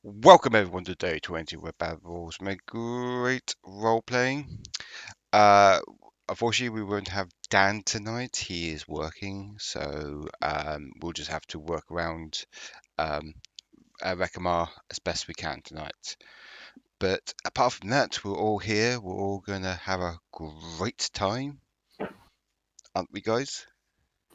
Welcome everyone to day 20 where Bad Rules make great role playing. Uh, Unfortunately, we won't have Dan tonight. He is working, so we'll just have to work around um, Rekamar as best we can tonight. But apart from that, we're all here. We're all gonna have a great time, aren't we, guys?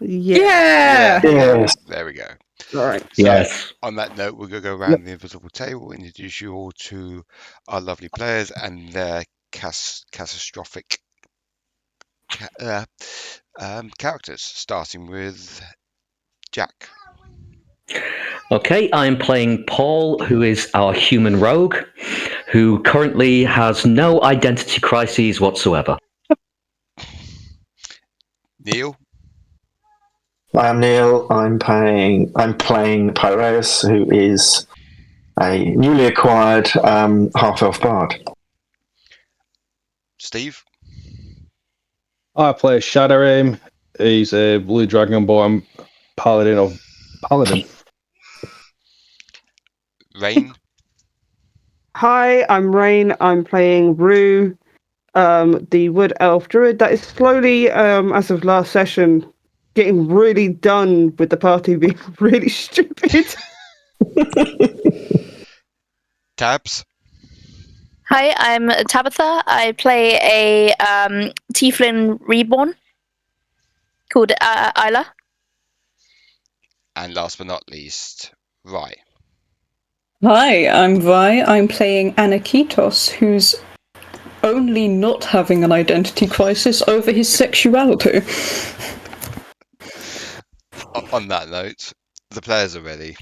Yeah. Yes. There we go. All right. So, Yes. on that note, we're going to go Yep. around the invisible table, introduce you all to our lovely players and their catastrophic characters, starting with Jack. Okay, I'm playing Paul, who is our human rogue, who currently has no identity crises whatsoever. Neil. I'm Neil. I'm playing Pyraeus, who is a newly acquired half-elf bard. Steve. I play Shadorim. He's a blue dragonborn paladin. Rain. Hi, I'm Rain. I'm playing Rue, the wood elf druid that is slowly, as of last session, getting really done with the party being really stupid. Tabs. Hi, I'm Tabitha. I play a tiefling reborn called Aila. And last but not least, Rye. Hi, I'm Vi. I'm playing Aniketos, who's only not having an identity crisis over his sexuality. On that note, the players are ready.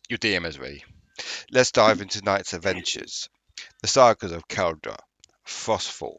Your DM is ready. Let's dive into tonight's adventures. The Sagas of Kaldraa, Frostfall.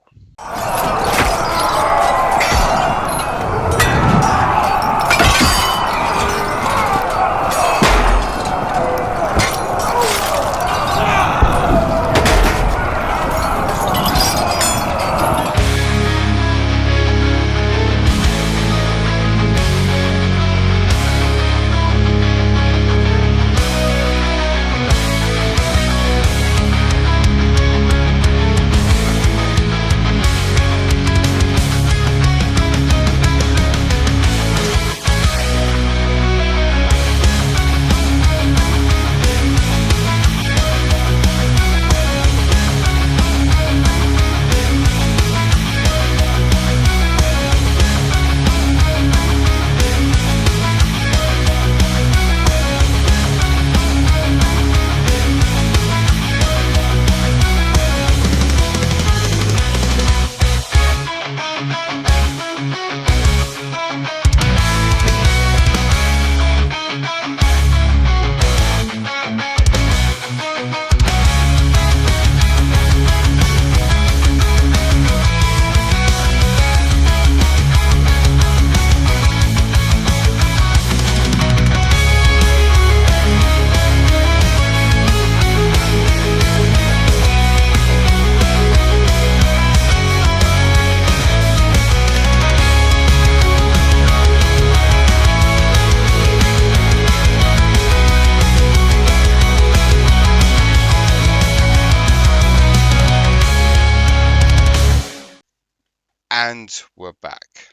And we're back.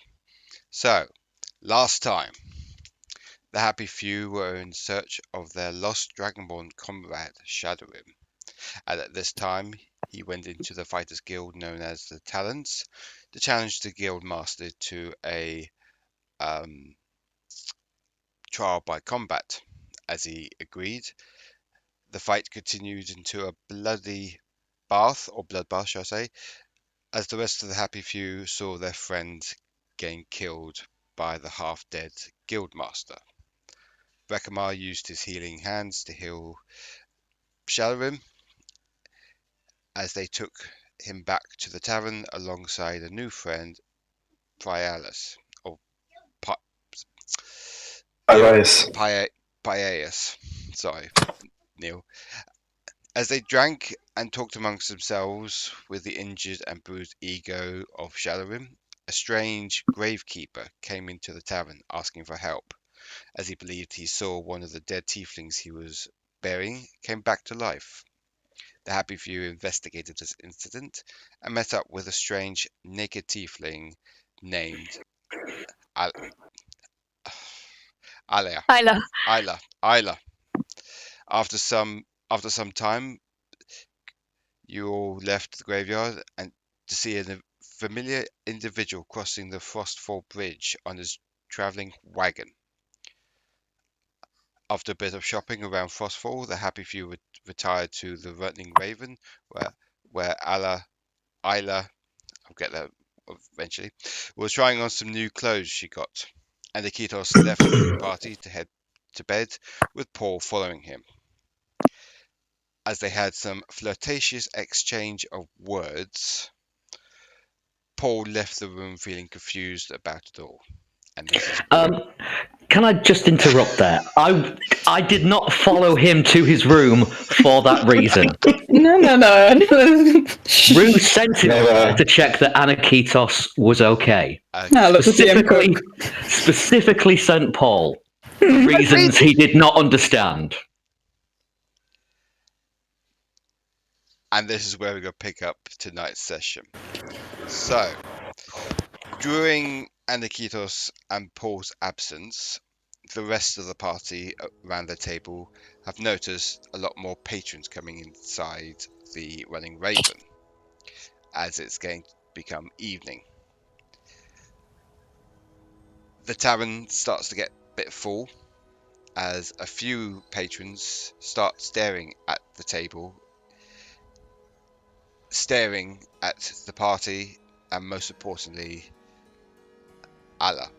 So, last time, the happy few were in search of their lost dragonborn comrade, Shadorim. And at this time, he went into the fighters' guild known as the Talents to challenge the guild master to a trial by combat. As he agreed, the fight continued into a bloody bath, or bloodbath, shall I say, as the rest of the happy few saw their friend getting killed by the half-dead guildmaster. Rekamar used his healing hands to heal Shadorim as they took him back to the tavern alongside a new friend, Pyraeus, or Pyraeus. Pyraeus. Sorry, Neil. As they drank and talked amongst themselves with the injured and bruised ego of Shadorim, a strange gravekeeper came into the tavern asking for help, as he believed he saw one of the dead tieflings he was bearing came back to life. The Happy Few investigated this incident and met up with a strange naked tiefling named Aila. Aila. After some time, you all left the graveyard and to see a familiar individual crossing the Frostfall Bridge on his travelling wagon. After a bit of shopping around Frostfall, the Happy Few retired to the Running Raven, where Aila, I'll get that eventually, was trying on some new clothes she got. Aniketos left the party to head to bed, with Paul following him. As they had some flirtatious exchange of words, Paul left the room feeling confused about it all. And this is can I just interrupt there? I did not follow him to his room for that reason. No. Rue sent him there to check that Aniketos was okay. Specifically sent Paul for reasons he did not understand. And this is where we're going to pick up tonight's session. So, during Aniketos and Paul's absence, the rest of the party around the table have noticed a lot more patrons coming inside the Running Raven as it's going to become evening. The tavern starts to get a bit full as a few patrons start staring at the table, staring at the party, and most importantly, Aila.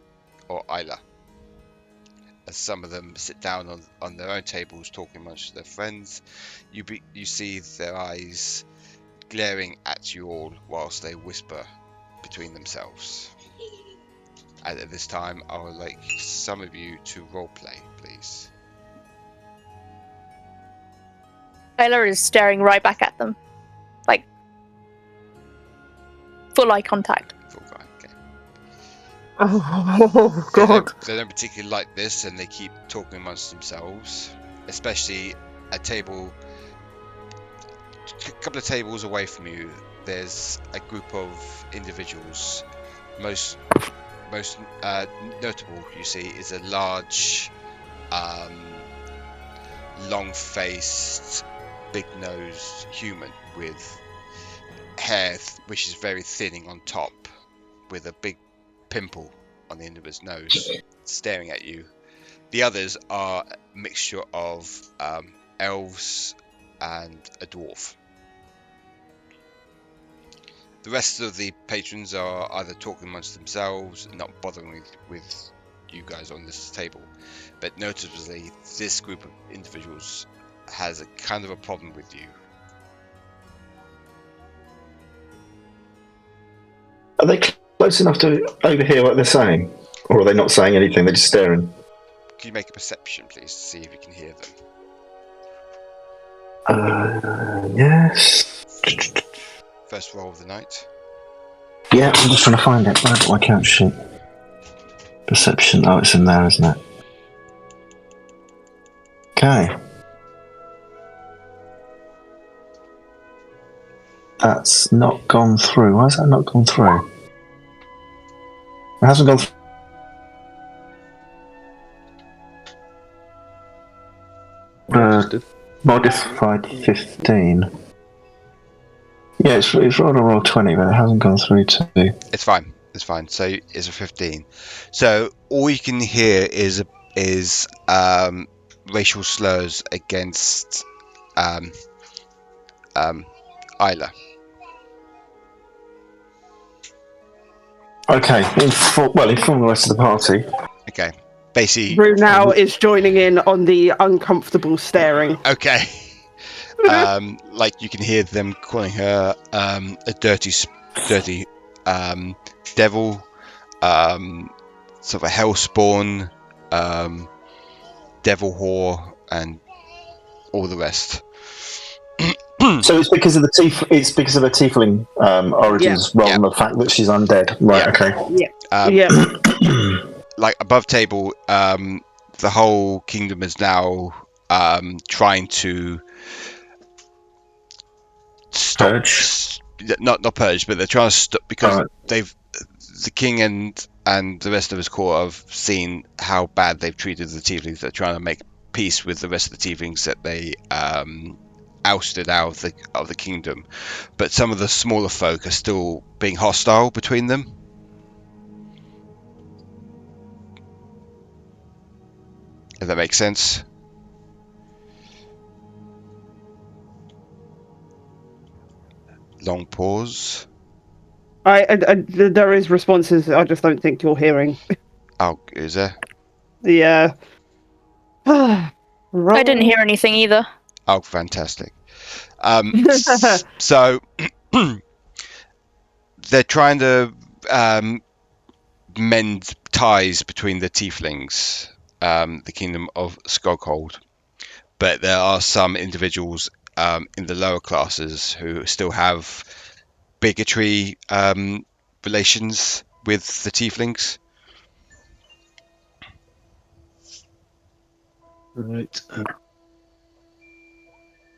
As some of them sit down on their own tables talking amongst their friends, you see their eyes glaring at you all whilst they whisper between themselves. And at this time, I would like some of you to roleplay, please. Aila is staring right back at them. Like, full eye contact. Okay. Oh, God. They don't particularly like this, and they keep talking amongst themselves, especially a couple of tables away from you. There's a group of individuals. Most notable, you see, is a large, long-faced, big-nosed human with hair which is very thinning on top, with a big pimple on the end of his nose, staring at you. The others are a mixture of elves and a dwarf. The rest of the patrons are either talking amongst themselves and not bothering with you guys on this table. But notably, this group of individuals has a kind of a problem with you. Are they close enough to overhear what they're saying? Or are they not saying anything, they're just staring? Can you make a perception, please, to see if you can hear them? Yes. First roll of the night. Yeah, I'm just trying to find it. Where's my count sheet? Perception. Oh, it's in there, isn't it? Okay. That's not gone through. Why has that not gone through? It hasn't gone through. Modified 15. Yeah, it's rolled a roll 20, but it hasn't gone through to... It's fine. So it's a 15. So all you can hear is racial slurs against Aila. Okay, inform the rest of the party. Okay, basically. Rue now is joining in on the uncomfortable staring. Okay. Like you can hear them calling her a dirty devil, sort of a hellspawn, devil whore, and all the rest. So it's because of the her tiefling origins, rather than the fact that she's undead, right? Yeah. Okay. Like above table, the whole kingdom is now trying to stop. Purge? Not purge, but they're trying to stop because Alright. the king and the rest of his court have seen how bad they've treated the tieflings. They're trying to make peace with the rest of the tieflings that they ousted out of the kingdom, but some of the smaller folk are still being hostile between them. If that makes sense. Long pause. There is responses. I just don't think you're hearing. Oh, is there? Yeah. I didn't hear anything either. Oh, fantastic. So they're trying to mend ties between the tieflings, the kingdom of Skoghold, but there are some individuals in the lower classes who still have bigotry relations with the tieflings. Right.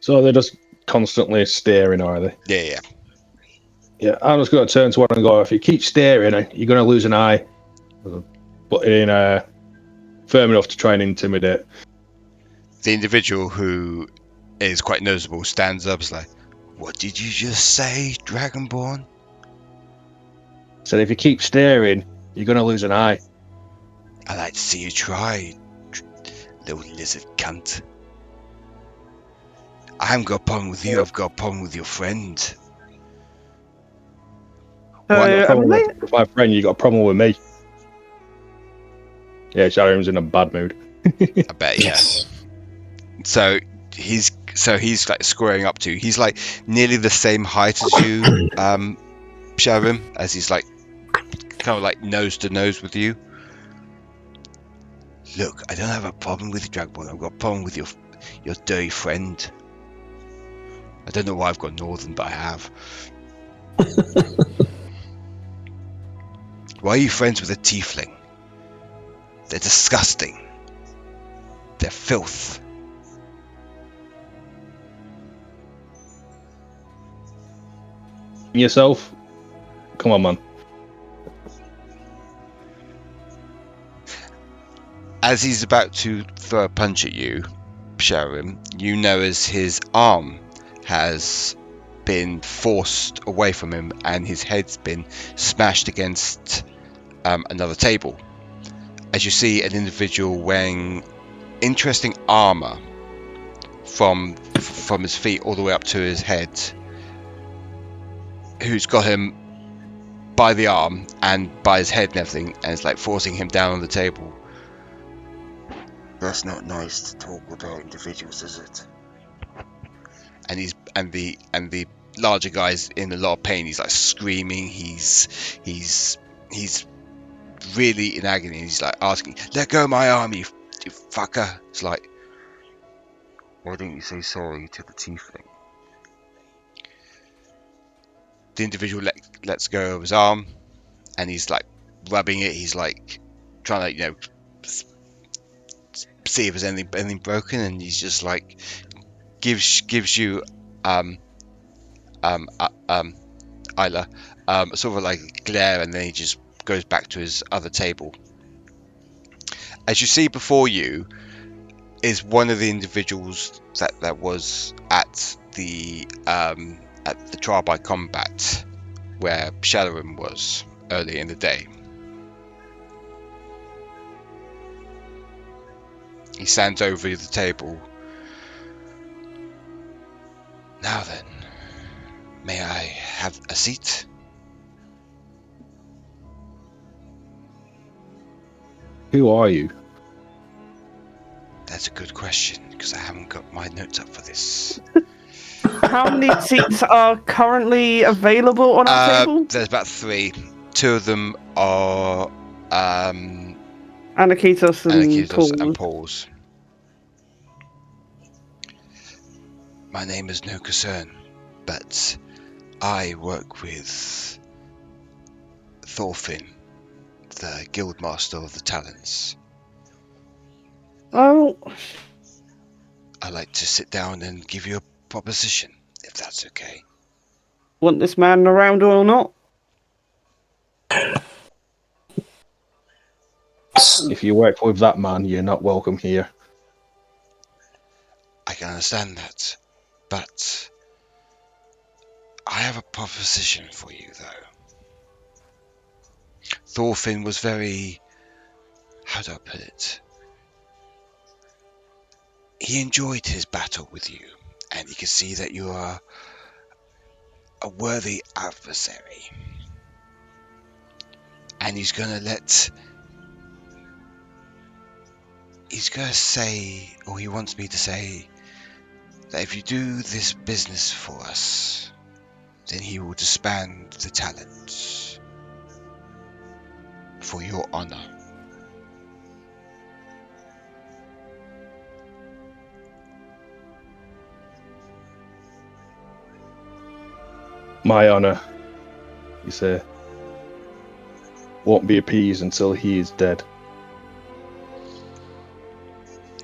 So they're just constantly staring, are they? Yeah. Yeah, I'm just going to turn to one and go, if you keep staring, you're going to lose an eye. But in firm enough to try and intimidate. The individual who is quite noticeable stands up, is like, "What did you just say, Dragonborn?" Said if you keep staring, you're going to lose an eye. "I like to see you try, little lizard cunt. I haven't got a problem with you, I've got a problem with your friend." With my friend, you got a problem with me. Yeah, Shadorim's in a bad mood. I bet, yeah. So he's like squaring up to you. He's like nearly the same height as you, Shadorim, as he's like kind of like nose to nose with you. "Look, I don't have a problem with you, Dragonborn. I've got a problem with your dirty friend. I don't know why I've got Northern, but I have. Why are you friends with a tiefling? They're disgusting. They're filth." Yourself? Come on, man. As he's about to throw a punch at you, Shadorim, you know as his arm has been forced away from him and his head's been smashed against another table. As you see an individual wearing interesting armor from his feet all the way up to his head, who's got him by the arm and by his head and everything, and it's like forcing him down on the table. "That's not nice to talk about individuals, is it?" And the larger guy's in a lot of pain. He's like screaming. He's really in agony. He's like asking, "Let go of my arm, you fucker." It's like, why don't you say sorry to the tiefling? The individual lets go of his arm, and he's like rubbing it. He's like trying to see if there's anything broken, and he's just like gives you Aila sort of like a glare, and then he just goes back to his other table. As you see before you is one of the individuals that was at the trial by combat where Shadorim was early in the day. He stands over the table. "Now then, may I have a seat?" Who are you? That's a good question, because I haven't got my notes up for this. How many seats are currently available on our table? There's about 3. 2 of them are Aniketos Aniketos and and Paul. Paul's. "My name is no concern, but I work with Thorfinn, the guildmaster of the Talons." Oh, I'd like to sit down and give you a proposition, if that's okay. Want this man around or not? If you work with that man, you're not welcome here. I can understand that, but I have a proposition for you, though. Thorfinn was very... how do I put it? He enjoyed his battle with you, and he can see that you are a worthy adversary. And he's going to say, or he wants me to say, that if you do this business for us, then he will disband the talents for your honor. My honor, you say, won't be appeased until he is dead.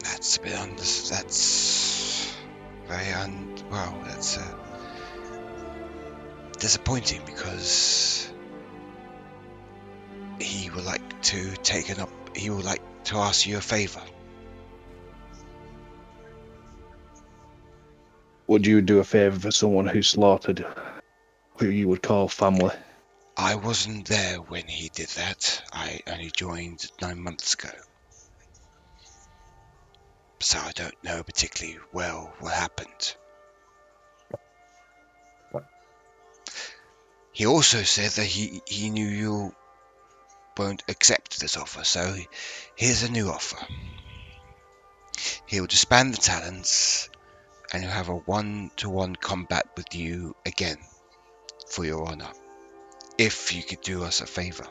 That's a bit that's very that's disappointing, because he would like to ask you a favor. Would you do a favour for someone who slaughtered who you would call family? I wasn't there when he did that. I only joined 9 months ago. So I don't know particularly well what happened. He also said that he knew you won't accept this offer, so here's a new offer. He'll disband the talents, and he'll have a 1-to-1 combat with you again, for your honor, if you could do us a favor.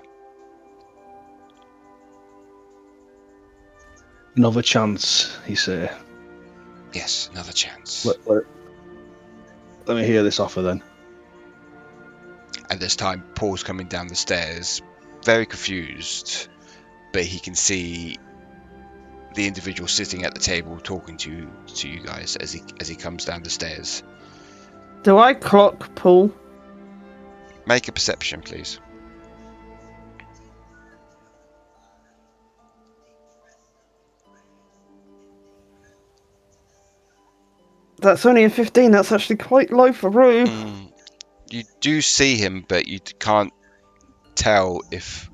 Another chance, he say. Yes, another chance. Let me hear this offer then. At this time, Paul's coming down the stairs, very confused, but he can see the individual sitting at the table talking to you guys as he comes down the stairs. Do I clock Paul? Make a perception, please. That's only a 15. That's actually quite low for Rue. You do see him, but you can't tell if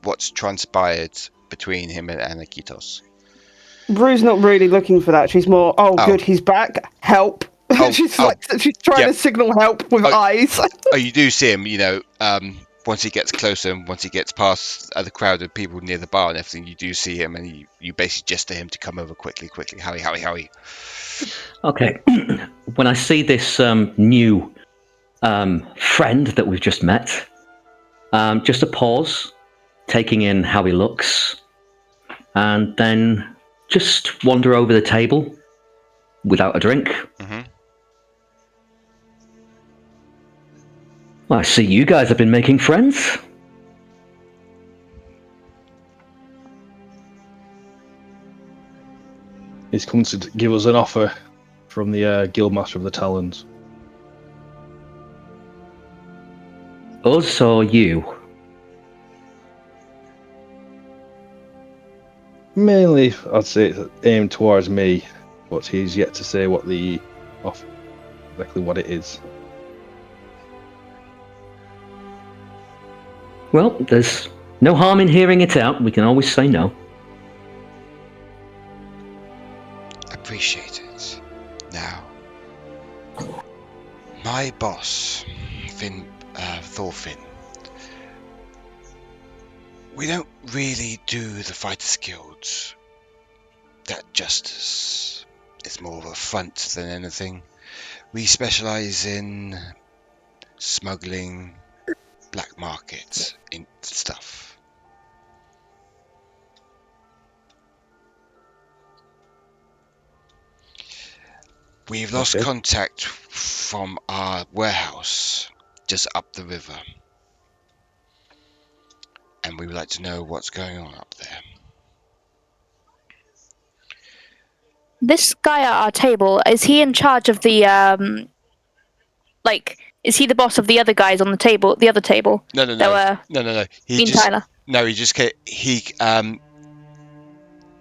what's transpired between him and Aniketos. Rue's not really looking for that. She's more, good, he's back. Help. She's trying to signal help with eyes. You do see him, once he gets closer and once he gets past the crowd of people near the bar and everything, you do see him, and you basically gesture to him to come over quickly. Howie. Okay. When I see this new friend that we've just met, just a pause, taking in how he looks, and then just wander over the table without a drink. Mm-hmm. Well, I see you guys have been making friends. He's come to give us an offer from the Guildmaster of the Talons. Us or you? Mainly, I'd say it's aimed towards me, but he's yet to say what the offer, exactly what it is. Well, there's no harm in hearing it out. We can always say no. Appreciate it. Now, my boss, Thorfinn, we don't really do the Fighters Guild that justice. It's more of a front than anything. We specialize in smuggling, black market in stuff. We've lost contact from our warehouse just up the river, and we would like to know what's going on up there. this guy at our table, is he in charge of the is he the boss of the other guys on the table? The other table? No. That were No. me and Tyler. He just came.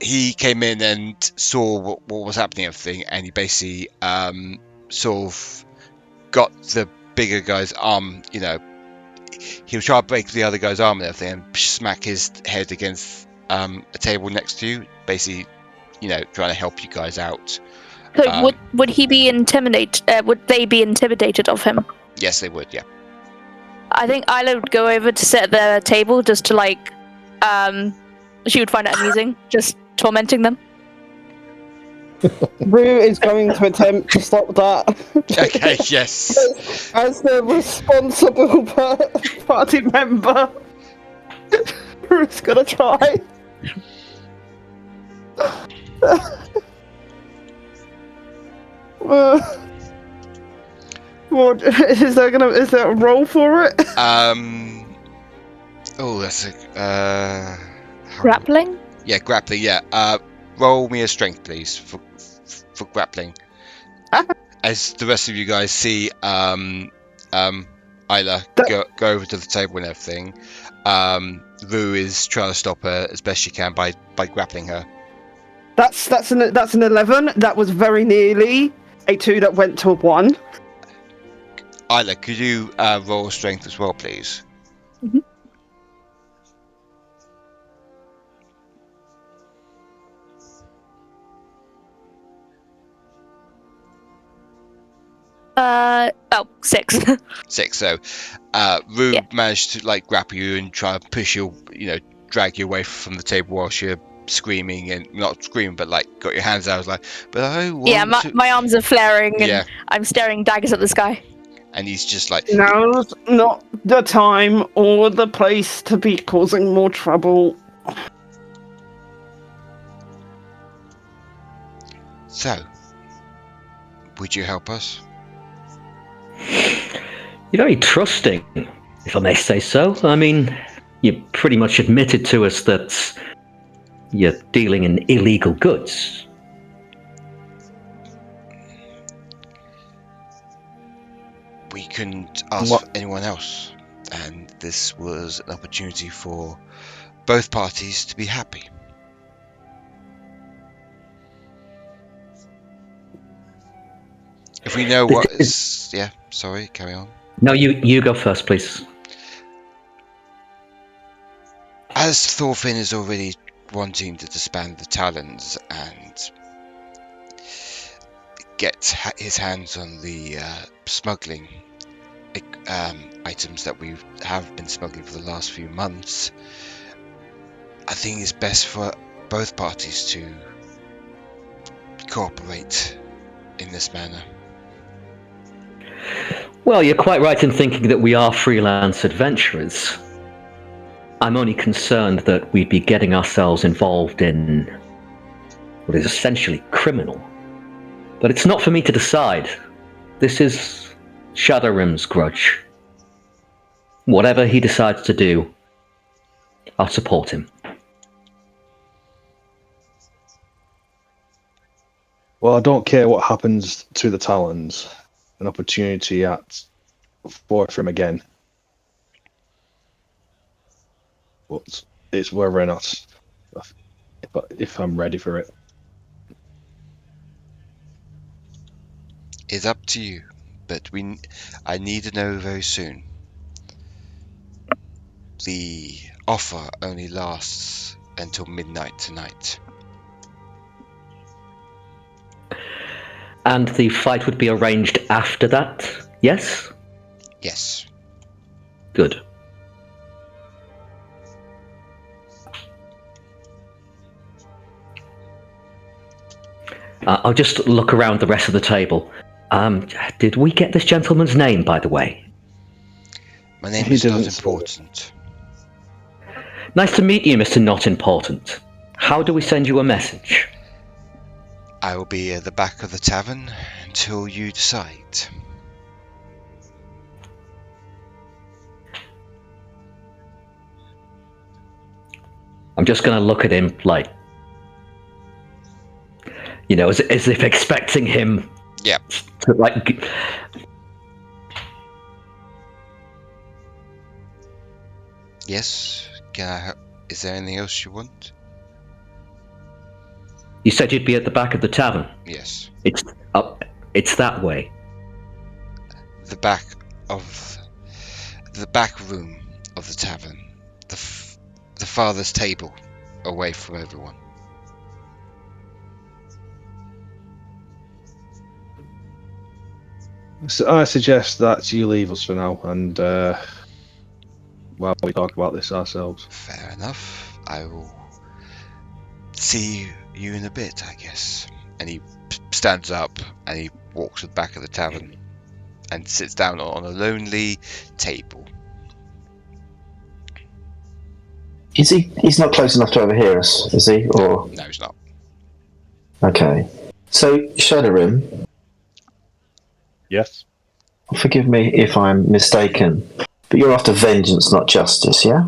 He came in and saw what was happening, and everything, and he basically sort of got the bigger guy's arm. You know, he was trying to break the other guy's arm and everything, and smack his head against a table next to you. Basically, you know, trying to help you guys out. So would he be intimidated? Would they be intimidated of him? Yes, they would. Yeah. I think Aila would go over to sit at the table just to she would find it amusing, just tormenting them. Rue is going to attempt to stop that. Okay. Yes. As the responsible party member, Rue's gonna try. Is there a roll for it? Oh, that's a Grappling? Yeah, grappling. Yeah. Roll me a strength, please, for grappling. As the rest of you guys see, Aila go over to the table and everything. Rue is trying to stop her as best she can by grappling her. That's an 11. That was very nearly a 2 that went to a 1. Aila, could you roll strength as well, please? Mm-hmm. Oh, 6. 6. So, Rue managed to grapple you and try and push you, drag you away from the table whilst you're screaming, and not screaming, but got your hands out. I was like, but I want to... my arms are flaring and I'm staring daggers at the sky. And he's just like, now's not the time or the place to be causing more trouble. So, would you help us? You're very trusting, if I may say so. I mean, you pretty much admitted to us that you're dealing in illegal goods. We couldn't ask for anyone else, and this was an opportunity for both parties to be happy. If we know what is... Yeah, sorry, carry on. No, you go first, please. As Thorfinn is already wanting to disband the Talons and get his hands on the smuggling items that we have been smuggling for the last few months, I think it's best for both parties to cooperate in this manner. Well, you're quite right in thinking that we are freelance adventurers. I'm only concerned that we'd be getting ourselves involved in what is essentially criminal. But it's not for me to decide. This is Shadorim's grudge. Whatever he decides to do, I'll support him. Well, I don't care what happens to the Talons. An opportunity for him again. But it's whether or not if I'm ready for it. It's up to you, but I need to know very soon. The offer only lasts until midnight tonight. And the fight would be arranged after that, yes? Yes. Good. I'll just look around the rest of the table. Did we get this gentleman's name, by the way? My name is not important. Nice to meet you, Mr. Not Important. How do we send you a message? I will be at the back of the tavern until you decide. I'm just going to look at him like... as if expecting him. Yeah. To, like. Yes. Is there anything else you want? You said you'd be at the back of the tavern. Yes. It's up. It's that way. The back room of the tavern. The farthest table, away from everyone. So I suggest that you leave us for now, and while we talk about this ourselves. Fair enough. I will see you in a bit, I guess. And he stands up and he walks to the back of the tavern and sits down on a lonely table. Is he? He's not close enough to overhear us, is he? Or No, he's not. okay. So Shadorim, Yes. forgive me if I'm mistaken, but you're after vengeance, not justice, yeah?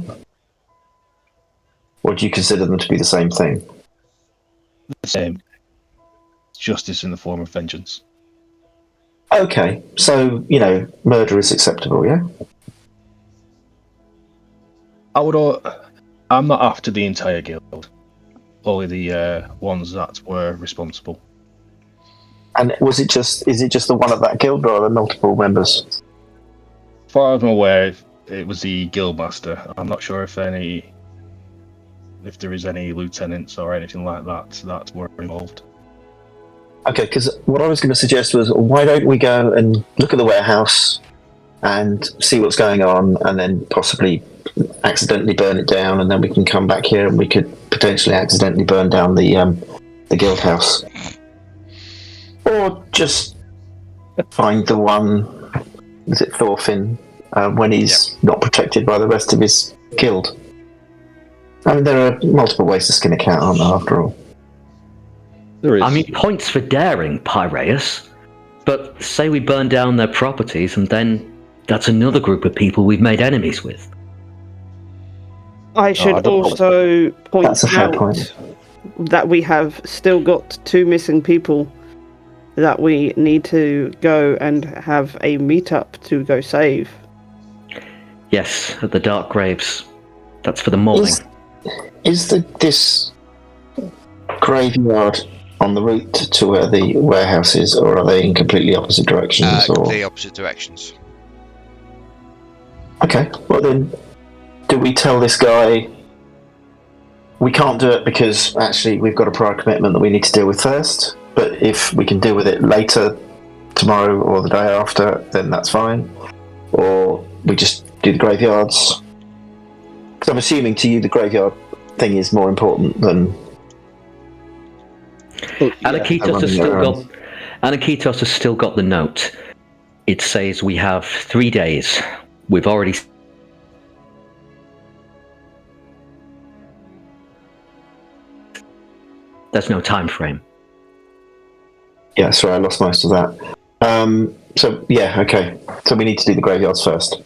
Or do you consider them to be the same thing? The same. Justice in the form of vengeance. Okay, so murder is acceptable, yeah? I'm not after the entire guild. Only the ones that were responsible. And is it just the one of that guild, or are there multiple members? As far as I'm aware, it was the guildmaster. I'm not sure if there is any lieutenants or anything like that were involved. Okay, because what I was going to suggest was, why don't we go and look at the warehouse and see what's going on, and then possibly accidentally burn it down, and then we can come back here and we could potentially accidentally burn down the guild house, or just find the one. Is it Thorfinn when he's not protected by the rest of his guild? I mean, there are multiple ways to skin a cat, aren't there? After all. There is. I mean, points for daring, Pyraeus. But say we burn down their properties, and then that's another group of people we've made enemies with. I should also point That's a fair out point. that we have still got 2 missing people that we need to go and have a meetup to go save. Yes, at the Dark Graves. That's for the morning. Is this graveyard on the route to where the warehouse is, or are they in completely opposite directions? Completely opposite directions. Okay, well then, do we tell this guy we can't do it because actually we've got a prior commitment that we need to deal with first, but if we can deal with it later, tomorrow or the day after, then that's fine? Or we just do the graveyards? Because I'm assuming to you the graveyard thing is more important than... Aniketos has still got the note. It says we have 3 days. We've already... There's no time frame. Yeah, sorry, I lost most of that. So, yeah, okay. So we need to do the graveyards first.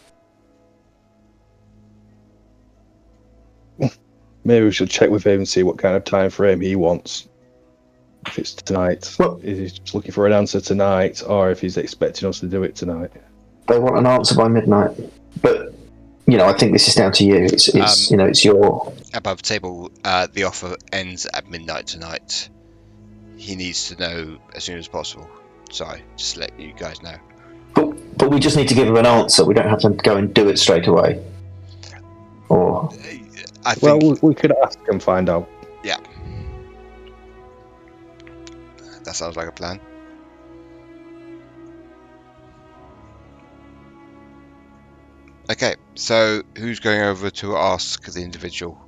Maybe we should check with him and see what kind of time frame he wants. If it's tonight, is he just looking for an answer tonight, or if he's expecting us to do it tonight? They want an answer by midnight, but I think this is down to you. It's your... Above table, the offer ends at midnight tonight. He needs to know as soon as possible. Sorry, just to let you guys know. But we just need to give him an answer. We don't have to go and do it straight away. Or... I think... Well, we could ask and find out. Yeah. That sounds like a plan. Okay, so who's going over to ask the individual?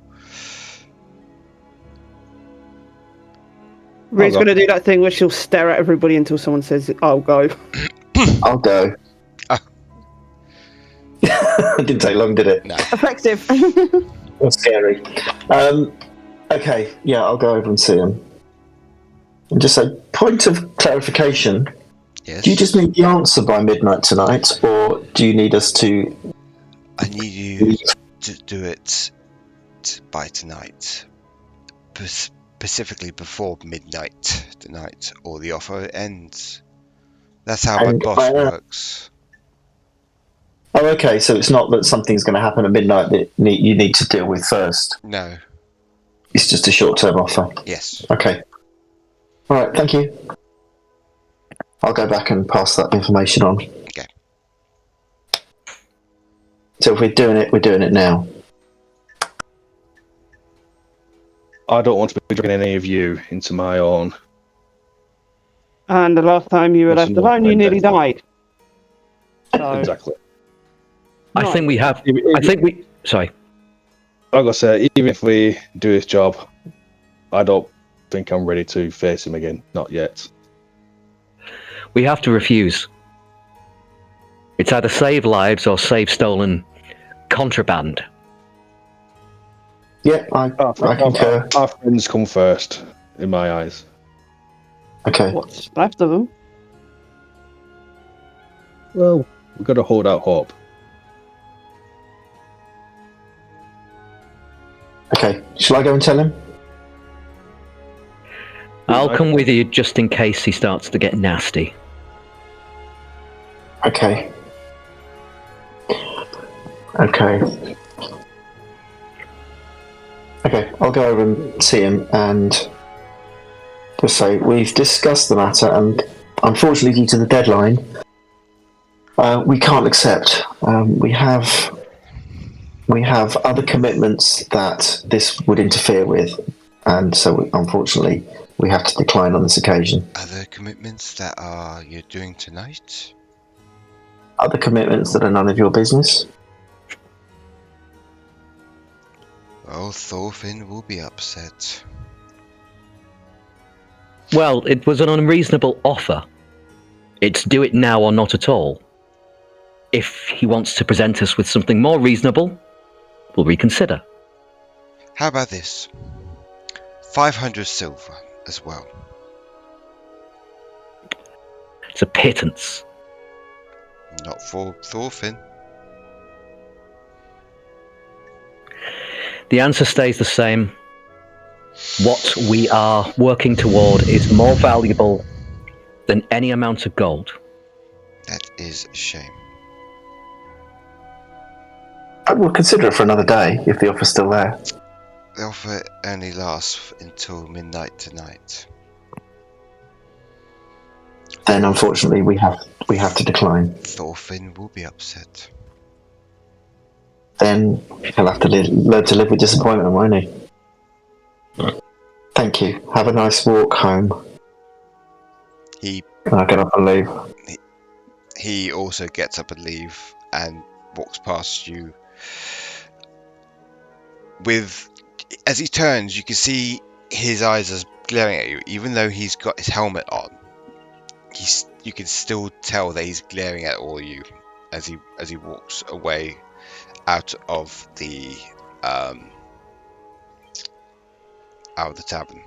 Rue's going to do that thing where she'll stare at everybody until someone says, "I'll go." I'll go. Oh. It didn't take long, did it? No. Effective. That's scary. Okay, yeah, I'll go over and see him. And just a point of clarification. Yes. Do you just need the answer by midnight tonight, or do you need us to... I need you to do it by tonight. specifically before midnight tonight, or the offer ends. That's how my And boss works. Oh, okay. So it's not that something's going to happen at midnight that you need to deal with first. No. It's just a short-term offer. Yes. Okay. All right. Thank you. I'll go back and pass that information on. Okay. So if we're doing it now. I don't want to be dragging any of you into my own. And the last time you were That's left enough alone, you nearly vendetta. died. So, Exactly. I think we have. Sorry. Like I said, even if we do this job, I don't think I'm ready to face him again. Not yet. We have to refuse. It's either save lives or save stolen contraband. Yeah, I concur. Our friends come first, in my eyes. Okay. what's left of them? Well, we've got to hold out hope. Okay. Shall I go and tell him? I'll come with you just in case he starts to get nasty. Okay. Okay. Okay, I'll go over and see him and just say we've discussed the matter, and unfortunately, due to the deadline, we can't accept. We have other commitments that this would interfere with, and so unfortunately, we have to decline on this occasion. Other commitments that you're doing tonight? Other commitments that are none of your business. Well, Thorfinn will be upset. Well, it was an unreasonable offer. It's do it now or not at all. If he wants to present us with something more reasonable, we'll reconsider. How about this? 500 silver as well. It's a pittance. Not for Thorfinn. The answer stays the same. What we are working toward is more valuable than any amount of gold. That is a shame. We'll consider it for another day if the offer's still there. The offer only lasts until midnight tonight. Then, unfortunately, we have to decline. Thorfinn will be upset. Then he'll have to learn to live with disappointment, won't he? Thank you. Have a nice walk home. I'll get up and leave. He also gets up and leave and walks past you. As he turns, you can see his eyes are glaring at you, even though he's got his helmet on. You can still tell that he's glaring at all of you as he walks away out of the tavern.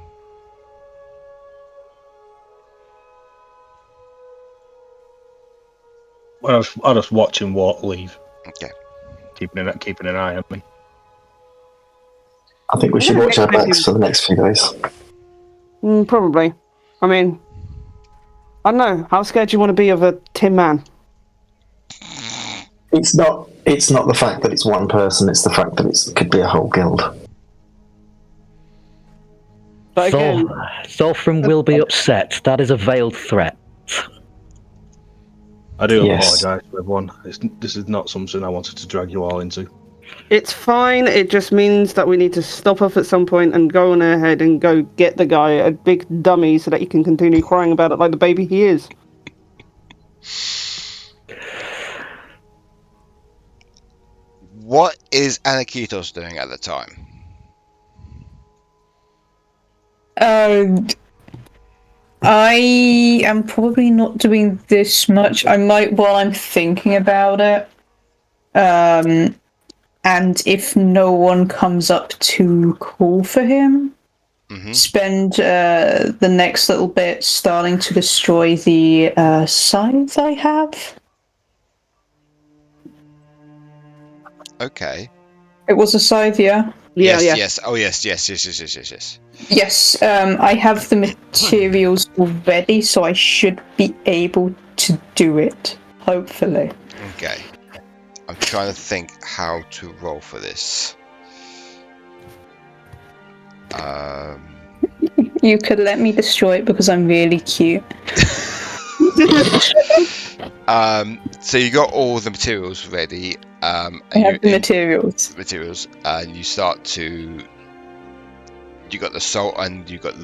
I'll just watch him leave. Okay. Keeping an eye on me. I think we should watch our backs for the next few days. Probably. I mean, I don't know. How scared do you want to be of a Tin Man? It's not the fact that it's one person, it's the fact that it could be a whole guild. But again, Thorfinn will be upset. That is a veiled threat. I do apologise to everyone. This is not something I wanted to drag you all into. it's fine. It just means that we need to stop off at some point and go on ahead and go get the guy a big dummy so that he can continue crying about it like the baby he is. What is Aniketos doing at the time? I am probably not doing this much. I might, while I'm thinking about it. And if no one comes up to call for him, spend the next little bit starting to destroy the scythe I have. Okay. It was a scythe, yeah? Yeah, yeah. Yes. Oh, yes. Yes, I have the materials already, so I should be able to do it. Hopefully. Okay. I'm trying to think how to roll for this. You could let me destroy it because I'm really cute. So you got all the materials ready. I have the materials. And you start to. You got the salt and you got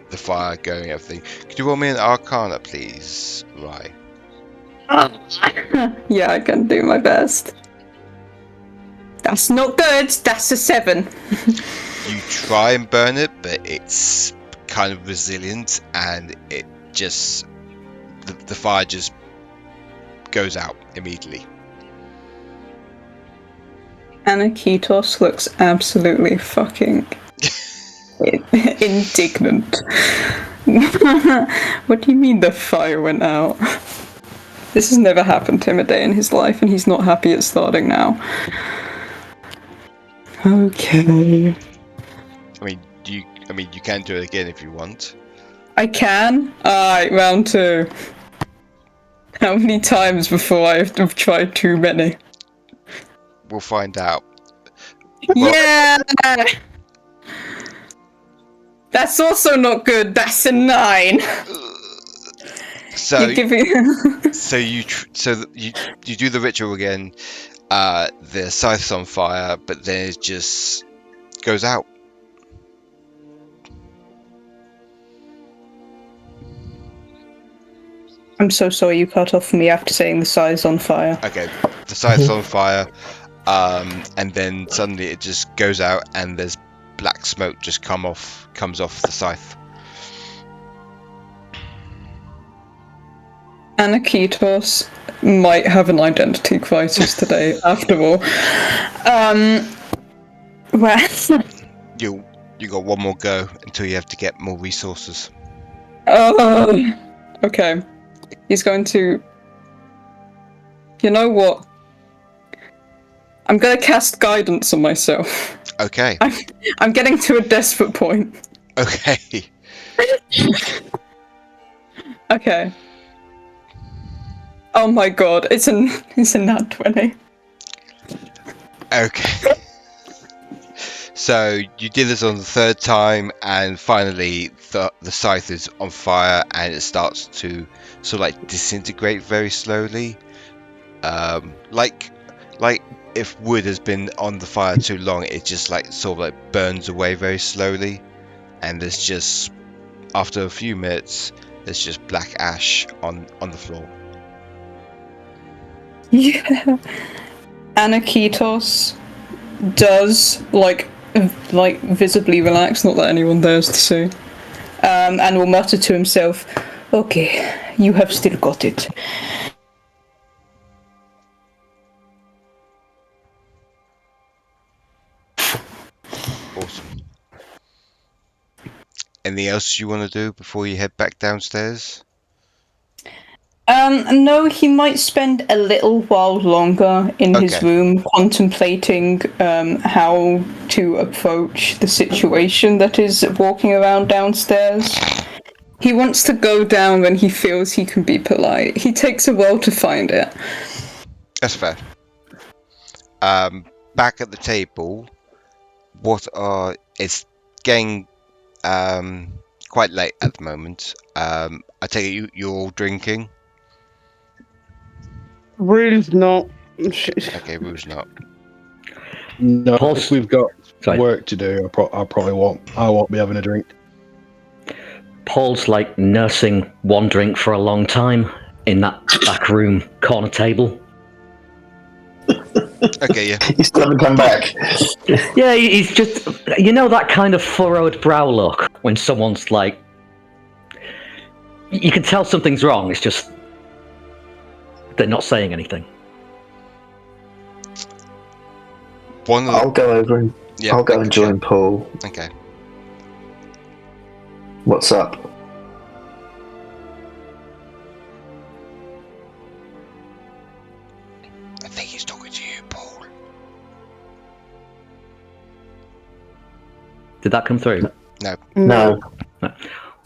the fire going. Everything. Could you roll me an Arcana, please, Rye? Yeah, I can do my best. That's not good. That's a 7. You try and burn it, but it's kind of resilient, and it just the fire just goes out immediately. Aniketos looks absolutely fucking indignant. What do you mean the fire went out? This has never happened to him a day in his life, and he's not happy it's starting now. Okay. I mean, you can do it again if you want. I can? Alright, round 2. How many times before I've tried too many? We'll find out. Yeah! That's also not good. That's a 9. So You're giving... so you do the ritual again. The scythe's on fire, but then it just goes out. I'm so sorry you cut off me after saying the scythe's on fire. Okay, the scythe's on fire, and then suddenly it just goes out, and there's black smoke just comes off the scythe. Aniketos might have an identity crisis today, after all. Well... You got one more go until you have to get more resources. Okay. He's going to... You know what? I'm going to cast guidance on myself. Okay. I'm getting to a desperate point. Okay. Okay. Oh my god, it's a nat 20. Okay. So you did this on the 3rd time, and finally the scythe is on fire, and it starts to sort of like disintegrate very slowly. Like if wood has been on the fire too long, it just like sort of like burns away very slowly, and there's just after a few minutes there's just black ash on the floor. Yeah. Aniketos does like visibly relax, not that anyone dares to see, and will mutter to himself, "Okay, you have still got it." Awesome. Anything else you want to do before you head back downstairs? No, he might spend a little while longer in his room contemplating how to approach the situation that is walking around downstairs. He wants to go down when he feels he can be polite. He takes a while to find it. That's fair. Back at the table, it's getting quite late at the moment. I take it you're all drinking? Rue's not. Okay, Rue's not. No, if we've got work to do, I probably won't. I won't be having a drink. Paul's like nursing one drink for a long time in that back room corner table. Okay, yeah. You still haven't come back. Yeah, he's just, you know, that kind of furrowed brow look when someone's like, you can tell something's wrong. It's just they're not saying anything. I'll go over and I'll go and join Paul. Okay. What's up? I think he's talking to you, Paul. Did that come through? No. I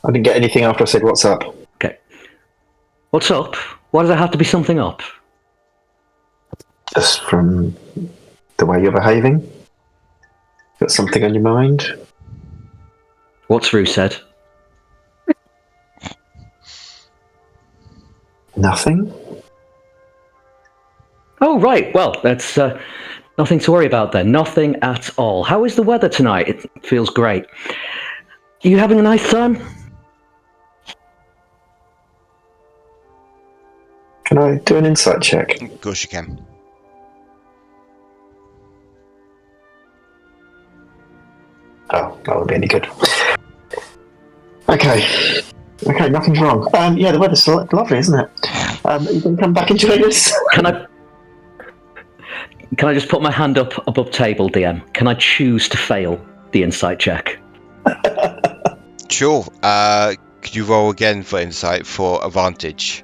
didn't get anything after I said, what's up? Okay. What's up? Why does there have to be something up? Just from the way you're behaving? Got something on your mind? What's Rue said? Nothing? Oh, right. Well, that's nothing to worry about then. Nothing at all. How is the weather tonight? It feels great. Are you having a nice time? Can I do an insight check? Of course you can. Oh, that won't be any good. Okay, nothing's wrong. Yeah, the weather's lovely, isn't it? You can come back and join us. Can I just put my hand up above table, DM? Can I choose to fail the insight check? Sure. Could you roll again for insight for advantage?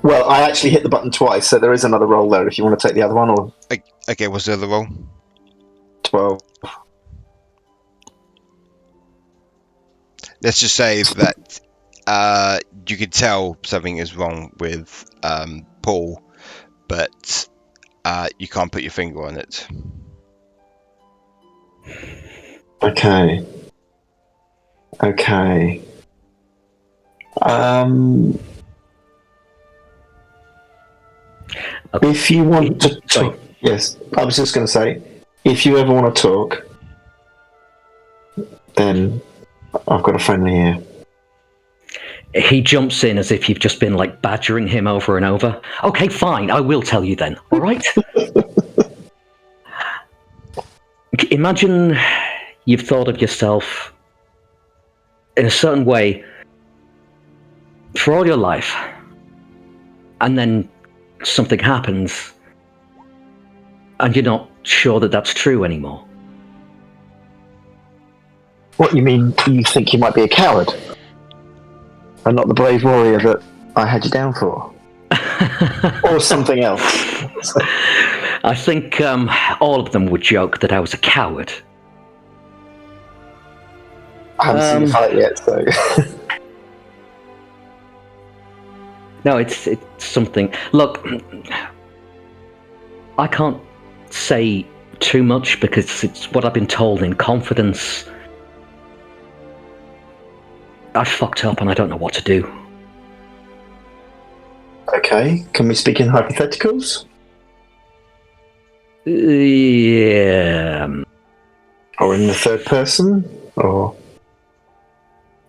Well, I actually hit the button twice, so there is another roll there if you want to take the other one, or Okay, what's the other roll? 12. Let's just say that you can tell something is wrong with Paul, but you can't put your finger on it. Okay. If you want to talk, yes, I was just going to say, if you ever want to talk, then I've got a friendly ear. He jumps in as if you've just been like badgering him over and over. Okay, fine, I will tell you then, all right? Imagine you've thought of yourself in a certain way for all your life, and then something happens, and you're not sure that that's true anymore. What, you mean you think you might be a coward? And not the brave warrior that I had you down for? Or something else? I think all of them would joke that I was a coward. I haven't seen the fight yet, so... No, it's something. Look, I can't say too much because it's what I've been told in confidence. I fucked up and I don't know what to do. Okay, can we speak in hypotheticals? Yeah. Or in the third person? Or...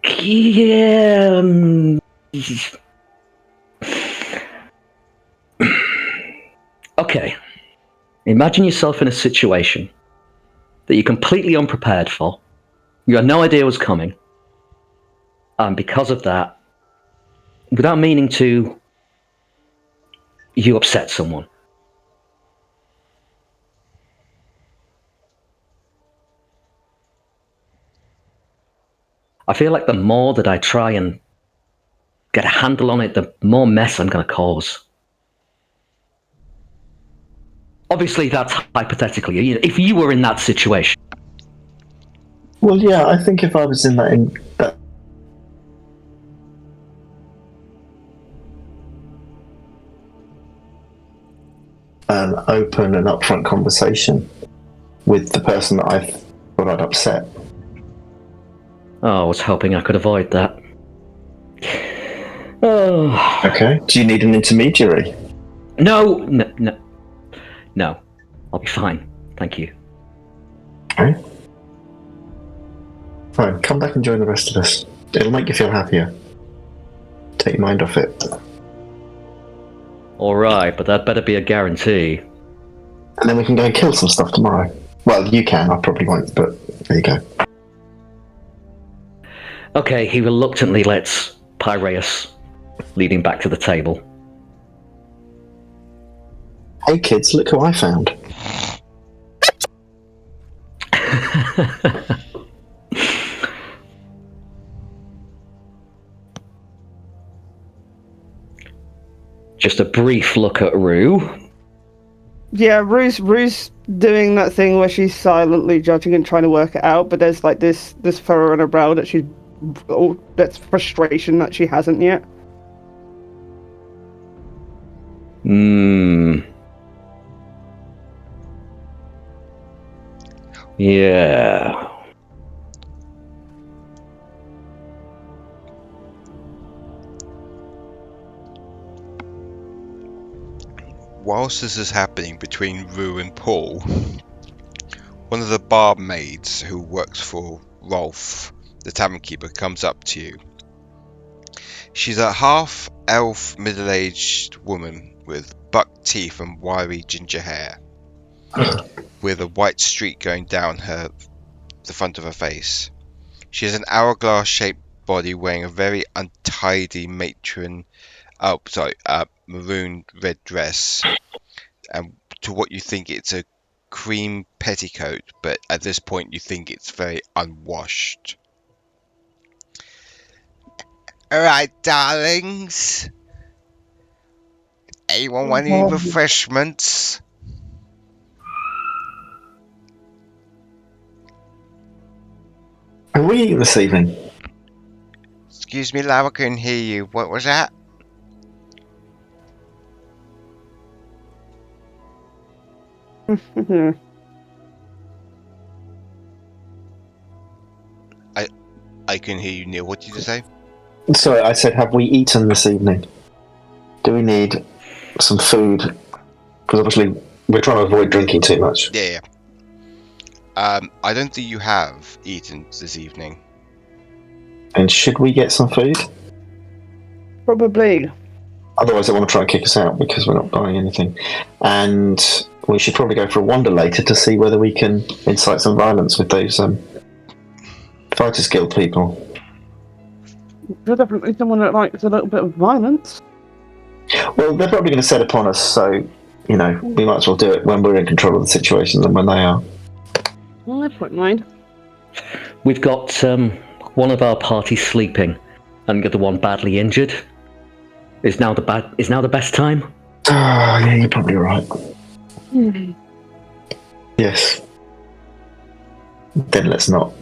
Yeah. Okay. Imagine yourself in a situation that you're completely unprepared for. You had no idea was coming. And because of that, without meaning to, you upset someone. I feel like the more that I try and get a handle on it, the more mess I'm going to cause. Obviously, that's hypothetically. If you were in that situation. Well, yeah, I think if I was in that an open and upfront conversation with the person that I thought I'd upset. Oh, I was hoping I could avoid that. Oh. Okay. Do you need an intermediary? No. I'll be fine. Thank you. Okay. Fine. Come back and join the rest of us. It'll make you feel happier. Take your mind off it. All right, but that better be a guarantee. And then we can go and kill some stuff tomorrow. Well, you can. I probably won't, but there you go. Okay, he reluctantly lets Pyraeus lead him back to the table. Hey kids, look who I found. Just a brief look at Rue. Yeah, Rue's doing that thing where she's silently judging and trying to work it out, but there's like this furrow on her brow that that's frustration that she hasn't yet. Yeah. Whilst this is happening between Rue and Paul, one of the barmaids who works for Rolf, the tavern keeper, comes up to you. She's a half-elf, middle-aged woman with buck teeth and wiry ginger hair, with a white streak going down the front of her face. She has an hourglass-shaped body wearing a very untidy maroon red dress, and to what you think it's a cream petticoat, but at this point you think it's very unwashed. Alright, darlings. Anyone want any refreshments? Are we eating this evening? Excuse me, love, I couldn't hear you. What was that? I couldn't hear you, Neil. What did you say? Sorry, I said, have we eaten this evening? Do we need some food? Because obviously we're trying to avoid drinking too much. Yeah. I don't think you have eaten this evening. And should we get some food? Probably. Otherwise they want to try and kick us out because we're not buying anything. And we should probably go for a wander later to see whether we can incite some violence with those Fighters Guild people. You're definitely someone that likes a little bit of violence. Well, they're probably going to set upon us, so, we might as well do it when we're in control of the situation than when they are. Well, I don't mind. We've got one of our party sleeping, and the other one badly injured. Is now the best time? Oh, yeah, you're probably right. Yes. Then let's not.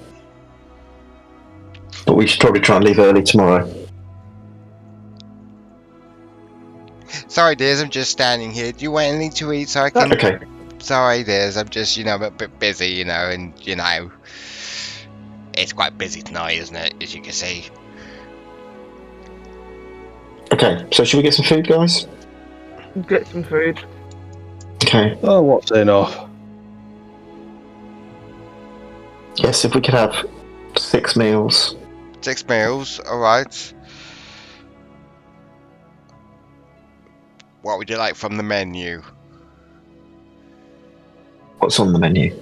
But we should probably try and leave early tomorrow. Sorry, dears, I'm just standing here. Do you want anything to eat so I can... Okay. Sorry, dears, I'm just, a bit busy, and, it's quite busy tonight, isn't it, as you can see. Okay, so should we get some food, guys? Get some food. Okay. Oh, what's enough? Yes, if we could have 6 meals. 6 meals, alright. What would you like from the menu? What's on the menu?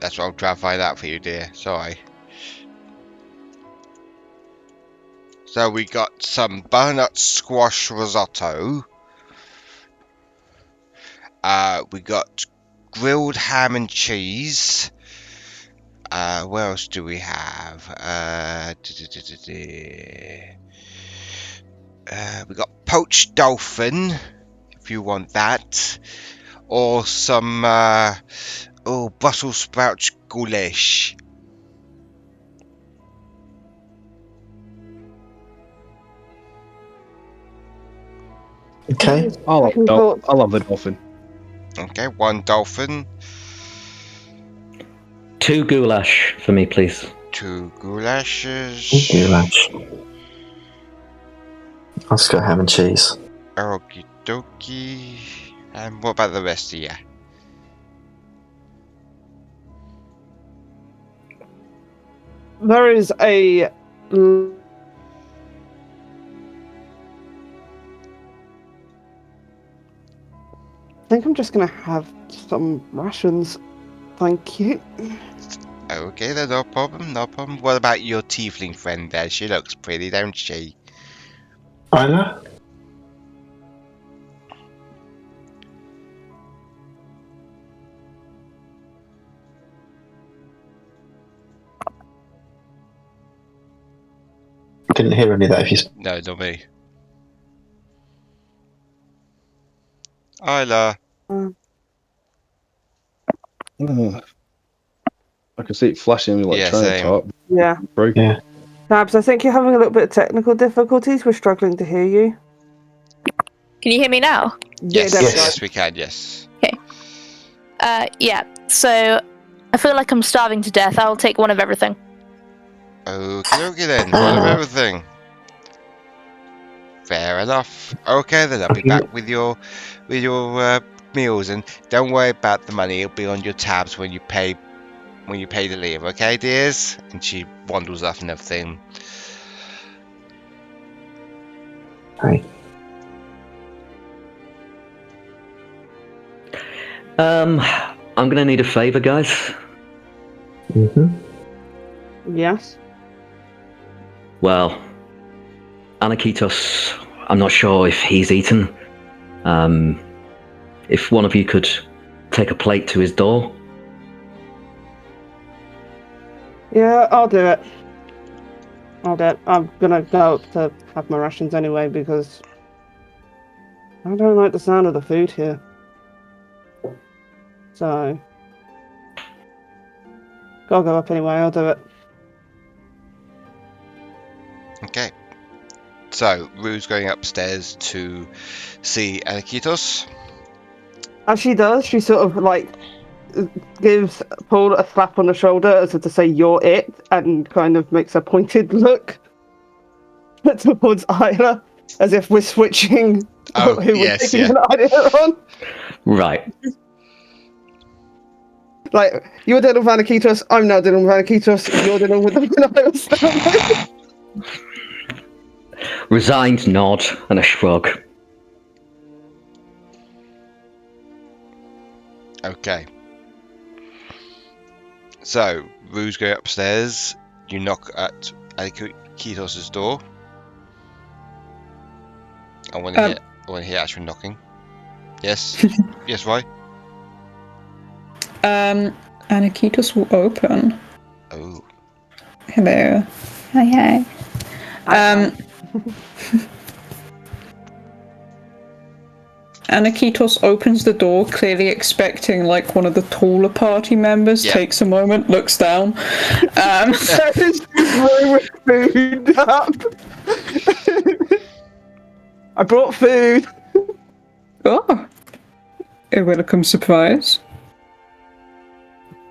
That's what I'll try to find out for you, dear. Sorry. So we got some butternut squash risotto. We got grilled ham and cheese. What else do we have? We got poached dolphin, if you want that, or some Brussels sprout goulash. Okay. I'll have the dolphin. Okay, 1 dolphin. 2 goulash for me, please. 2 goulashes. Goulash. I'll just go ham and cheese. Okie dokie. And what about the rest of you? There is a... I think I'm just going to have some rations. Thank you. Okay, then no problem, no problem. What about your tiefling friend there? She looks pretty, don't she? Aila? Didn't hear any of that if you... No, not me. Aila. I can see it flashing like Yeah, trying same. to talk. Yeah. Yeah. Tabs, I think you're having a little bit of technical difficulties. We're struggling to hear you. Can you hear me now? Yes, there we go. yes, we can. Yes. Yeah. So I feel like I'm starving to death. I'll take one of everything. Okay, then. One of everything. Fair enough. Okay, then I'll be back with your meals, and don't worry about the money. It'll be on your tabs when you pay to leave. Okay, dears? And she waddles off and everything. Right. I'm gonna need a favour, guys. Mm-hmm. Yes. Well, Aniketos, I'm not sure if he's eaten. If one of you could take a plate to his door. Yeah, I'll do it. I'm gonna go up to have my rations anyway because I don't like the sound of the food here. So, gotta go up anyway, I'll do it. Okay. So, Rue's going upstairs to see Aniketos. As she does, she sort of like gives Paul a slap on the shoulder as if to say, "You're it," and kind of makes a pointed look towards Aila, as if we're switching Oh, who yes, we're taking yeah. an idea on. Right. Like, you're dealing with Aniketos, I'm now dealing with Aniketos, you're dealing with the Resigned nod and a shrug. Okay. So, Rue's going upstairs. You knock at Aniketos' door. I want to hear actual knocking. Yes. Yes, Roy? Aniketos will open. Oh. Hello. Hi. Aniketos opens the door, clearly expecting like one of the taller party members. Yeah. Takes a moment, looks down. with food up. I brought food. Oh, a welcome surprise.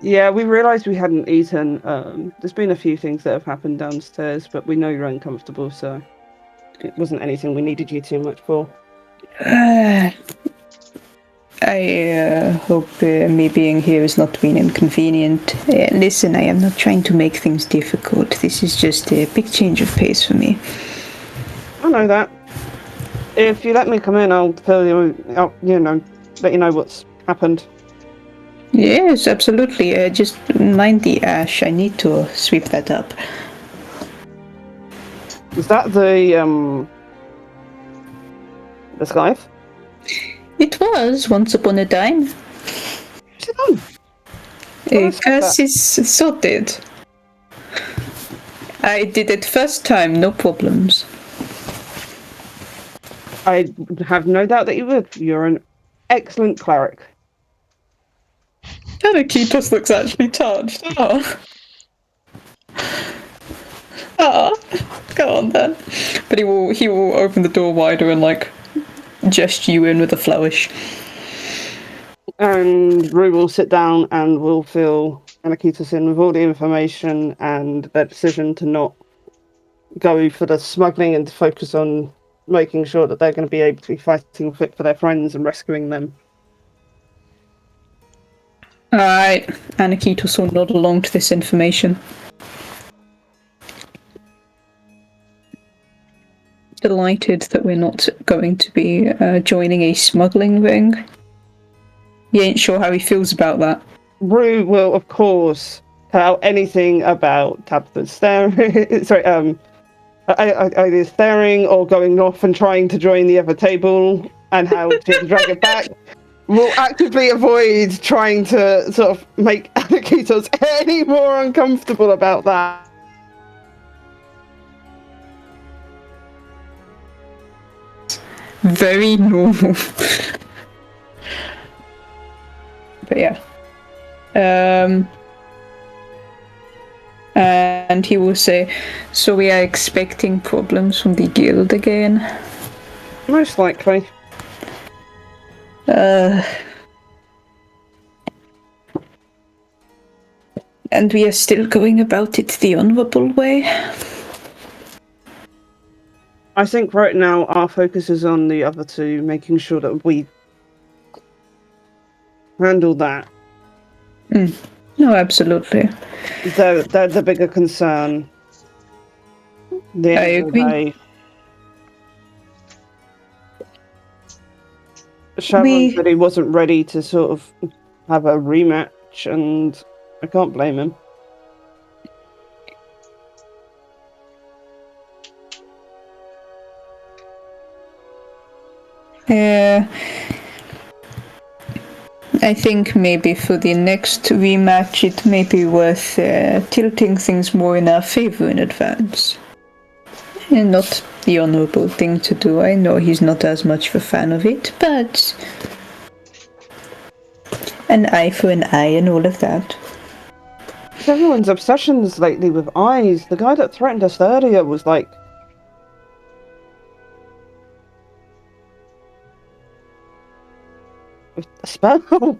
Yeah, we realised we hadn't eaten. There's been a few things that have happened downstairs, but we know you're uncomfortable, so it wasn't anything we needed you too much for. I hope me being here has not been inconvenient. Listen, I am not trying to make things difficult. This is just a big change of pace for me. I know that. If you let me come in, I'll tell you, let you know what's happened. Yes, absolutely. Just mind the ash. I need to sweep that up. Is that the scythe? It was once upon a time. What's it done? Curse is sorted. I did it first time, no problems. I have no doubt that you would. You're an excellent cleric. Aniketos looks actually touched. Oh, go on then. But he will open the door wider and like gesture you in with a flourish. And Rue will sit down and will fill Aniketos in with all the information and their decision to not go for the smuggling and to focus on making sure that they're going to be able to be fighting fit for their friends and rescuing them. Alright, Aniketos will nod along to this information. Delighted that we're not going to be joining a smuggling ring. He ain't sure how he feels about that. Rue will, of course, tell anything about Tabitha's staring. Sorry, either staring or going off and trying to join the other table and how to drag it back. Will actively avoid trying to sort of make Aniketos any more uncomfortable about that. Very normal. But yeah. And he will say, "So we are expecting problems from the guild again?" Most likely. And we are still going about it the honourable way. I think right now our focus is on the other two, making sure that we handle that. No, absolutely. They're the bigger concern. I agree. Shadorim said he wasn't ready to sort of have a rematch, and I can't blame him. I think maybe for the next rematch it may be worth tilting things more in our favour in advance. And not the honourable thing to do. I know he's not as much of a fan of it, but an eye for an eye and all of that. Everyone's obsessions lately with eyes. The guy that threatened us earlier was like... a spell?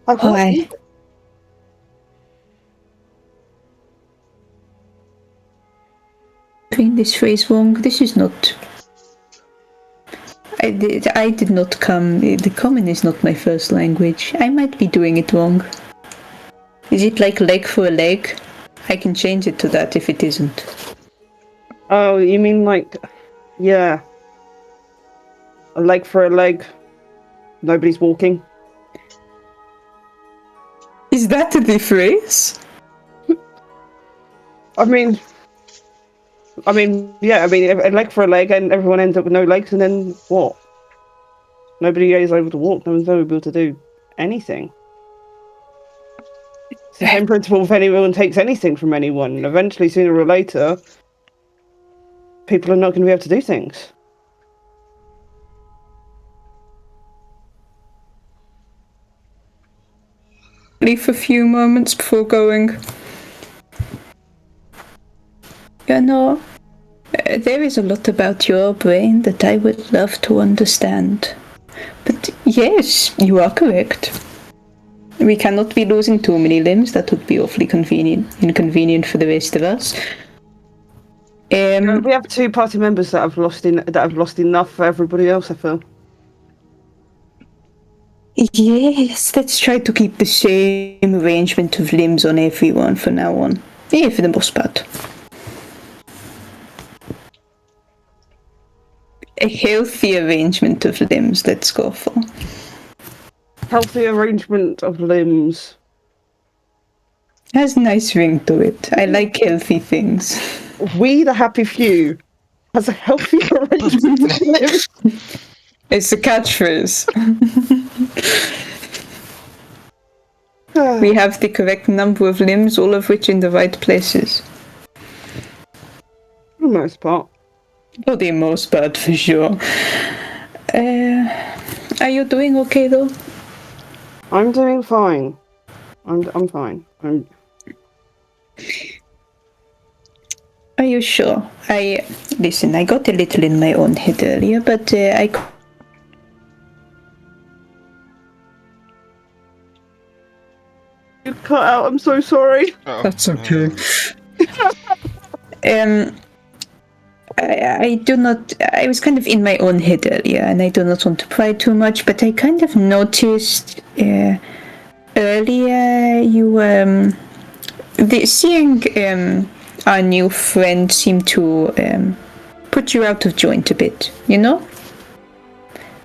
Why? Doing this phrase wrong. This is not... I did not come... The common is not my first language. I might be doing it wrong. Is it like leg for a leg? I can change it to that if it isn't. Oh, you mean like... yeah. A leg for a leg. Nobody's walking. Is that the phrase? I mean, yeah, a leg for a leg and everyone ends up with no legs, and then what? Nobody is able to walk, no one's able to do anything. It's the same principle if anyone takes anything from anyone. Eventually, sooner or later, people are not going to be able to do things. Leave a few moments before going. You know, there is a lot about your brain that I would love to understand. But yes, you are correct. We cannot be losing too many limbs. That would be awfully inconvenient for the rest of us. We have 2 party members that have lost enough for everybody else, I feel. Yes, let's try to keep the same arrangement of limbs on everyone from now on. Yeah, for the most part. A healthy arrangement of limbs, let's go for. Healthy arrangement of limbs. Has a nice ring to it. I like healthy things. We, the happy few, has a healthy arrangement of limbs. It's a catchphrase. We have the correct number of limbs, all of which in the right places. For the most part. For the most part, for sure. Are you doing okay, though? I'm doing fine. I'm fine. Are you sure? Listen, I got a little in my own head earlier, but I... You cut out, I'm so sorry. That's okay. I do not... I was kind of in my own head earlier, and I do not want to pry too much, but I kind of noticed earlier you seeing our new friend seem to put you out of joint a bit, you know?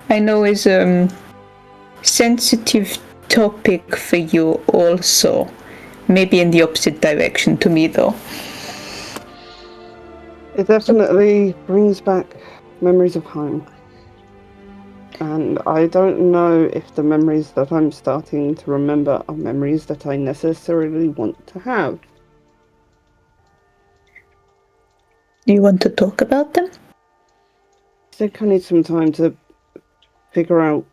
I know it's sensitive topic for you also. Maybe in the opposite direction to me, though. It definitely brings back memories of home. And I don't know if the memories that I'm starting to remember are memories that I necessarily want to have. Do you want to talk about them? I think I need some time to figure out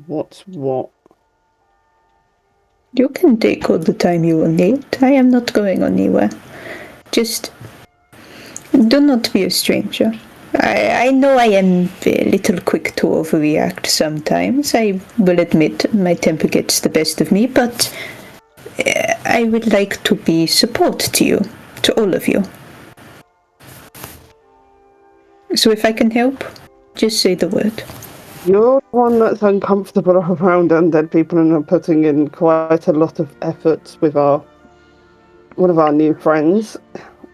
what's what. You can take all the time you will need. I am not going anywhere. Just do not be a stranger. I know I am a little quick to overreact sometimes. I will admit my temper gets the best of me, but I would like to be support to you, to all of you. So if I can help, just say the word. You're the one that's uncomfortable around undead people and are putting in quite a lot of effort with one of our new friends.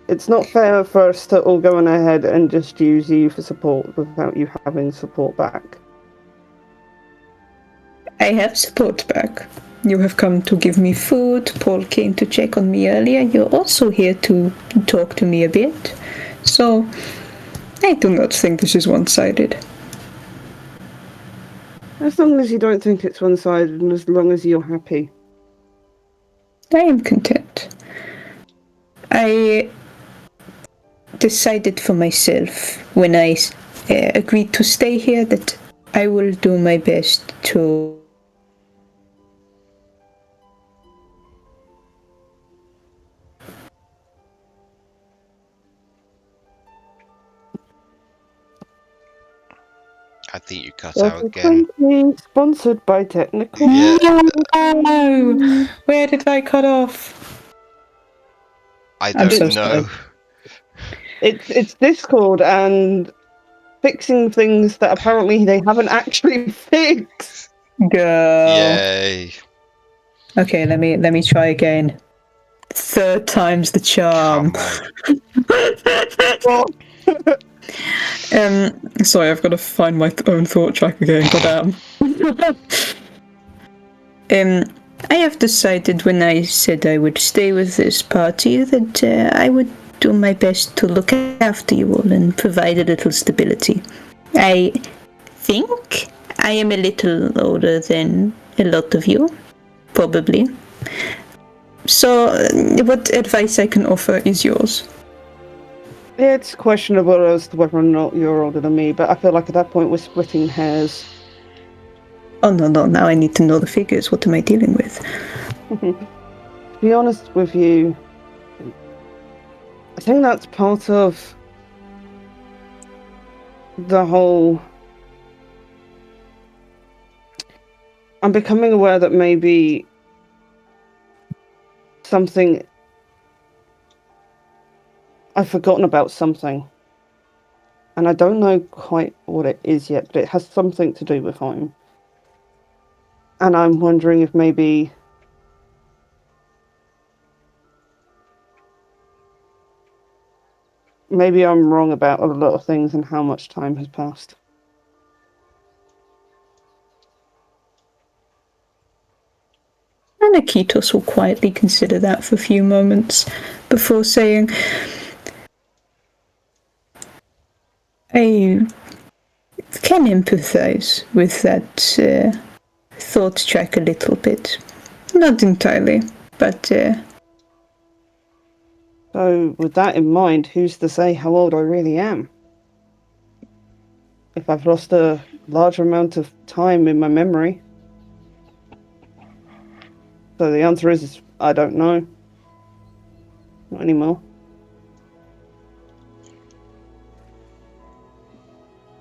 It's not fair for us to all go on ahead and just use you for support without you having support back. I have support back. You have come to give me food. Paul came to check on me earlier. You're also here to talk to me a bit. So, I do not think this is one-sided. As long as you don't think it's one-sided and as long as you're happy. I am content. I decided for myself when I agreed to stay here that I will do my best to I think you cut out again. Sponsored by Technical. Yeah. No! Where did I cut off? I I'm don't so know. sorry. It's Discord and fixing things that apparently they haven't actually fixed. Girl. Yay. Okay, let me try again. Third time's the charm. Come on. Sorry, I've got to find my own thought track again. Goddamn. I have decided when I said I would stay with this party that I would do my best to look after you all and provide a little stability. I think I am a little older than a lot of you, probably. So, what advice I can offer is yours. It's questionable as to whether or not you're older than me, but I feel like at that point we're splitting hairs. Oh no, now I need to know the figures. What am I dealing with? To be honest with you, I think that's part of the whole... I'm becoming aware that maybe something... I've forgotten about something. And I don't know quite what it is yet, but it has something to do with home. And I'm wondering if maybe I'm wrong about a lot of things and how much time has passed. Aniketos will quietly consider that for a few moments before saying, I can empathize with that thought track a little bit. Not entirely, but... So, with that in mind, who's to say how old I really am? If I've lost a large amount of time in my memory. So the answer is, I don't know. Not anymore.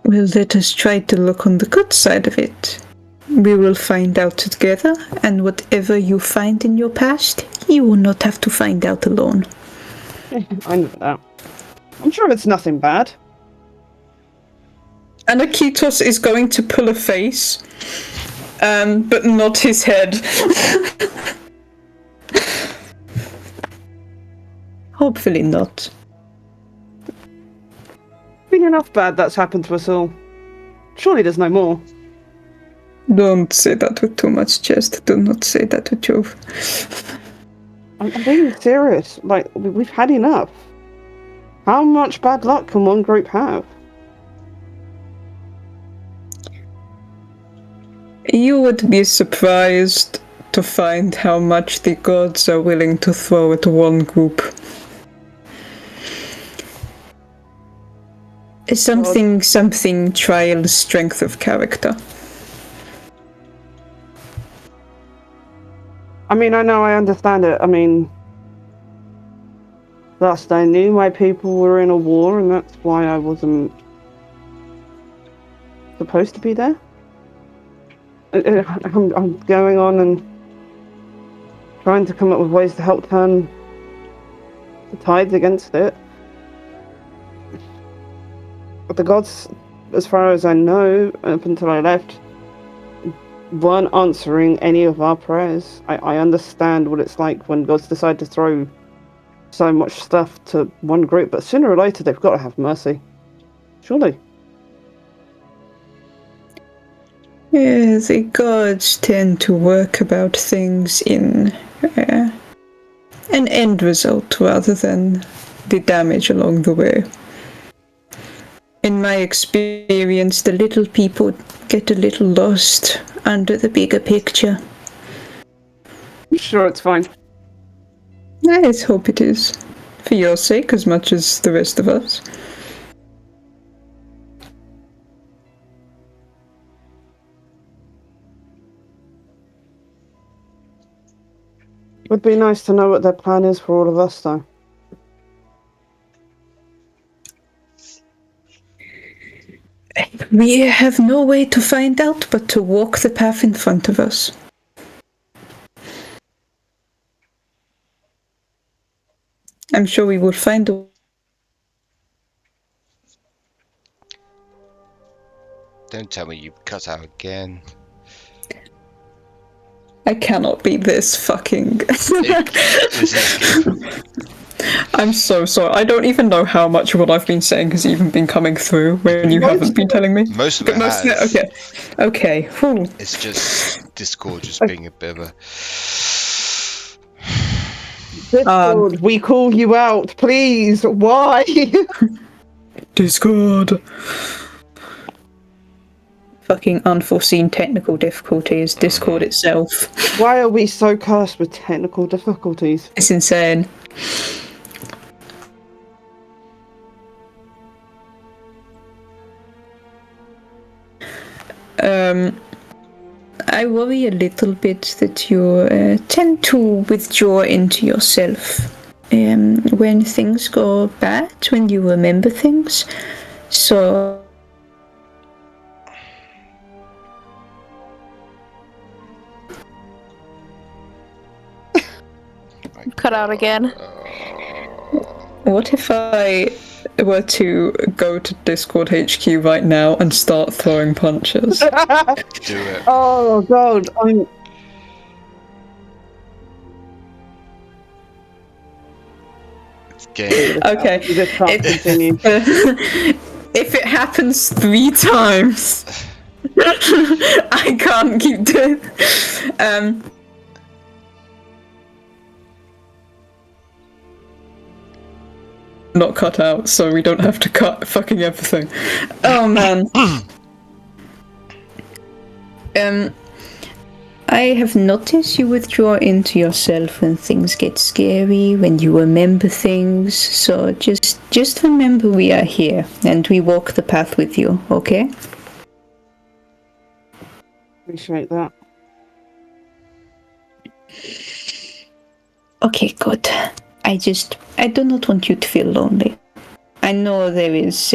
Well, let us try to look on the good side of it. We will find out together, and whatever you find in your past, you will not have to find out alone. I know that. I'm sure it's nothing bad. Aniketos is going to pull a face, but not his head. Hopefully not. Been enough bad that's happened to us all. Surely there's no more. Don't say that with too much chest. Do not say that with Jove. I'm being serious. Like, we've had enough. How much bad luck can one group have? You would be surprised to find how much the gods are willing to throw at one group. Something trials strength of character. I mean, I know, I understand it. I mean, last I knew, my people were in a war, and that's why I wasn't supposed to be there. I'm going on and trying to come up with ways to help turn the tides against it. But the gods, as far as I know, up until I left, weren't answering any of our prayers. I understand what it's like when gods decide to throw so much stuff to one group, but sooner or later they've got to have mercy. Surely. Yeah, the gods tend to work about things in an end result rather than the damage along the way. In my experience, the little people get a little lost under the bigger picture. I'm sure it's fine. I hope it is. For your sake as much as the rest of us. It would be nice to know what their plan is for all of us, though. We have no way to find out but to walk the path in front of us. I'm sure we will find a... Don't tell me you cut out again. I cannot be this fucking... I'm so sorry. I don't even know how much of what I've been saying has even been coming through when you haven't been telling me. Most of it has. Okay. Whew. It's just Discord just being a bit of a... Discord, we call you out, please. Why? Discord. Fucking unforeseen technical difficulties. Discord itself. Why are we so cursed with technical difficulties? It's insane. I worry a little bit that you tend to withdraw into yourself when things go bad, when you remember things. So... Cut out again. What if I were to go to Discord HQ right now and start throwing punches? Do it. Oh god, I'm... It's game. Okay. You just can't continue. If it happens 3 times, I can't keep doing. Not cut out, so we don't have to cut fucking everything. Oh man. I have noticed you withdraw into yourself when things get scary, when you remember things, so just remember we are here, and we walk the path with you, okay? Appreciate that. Okay, good. I do not want you to feel lonely. I know there is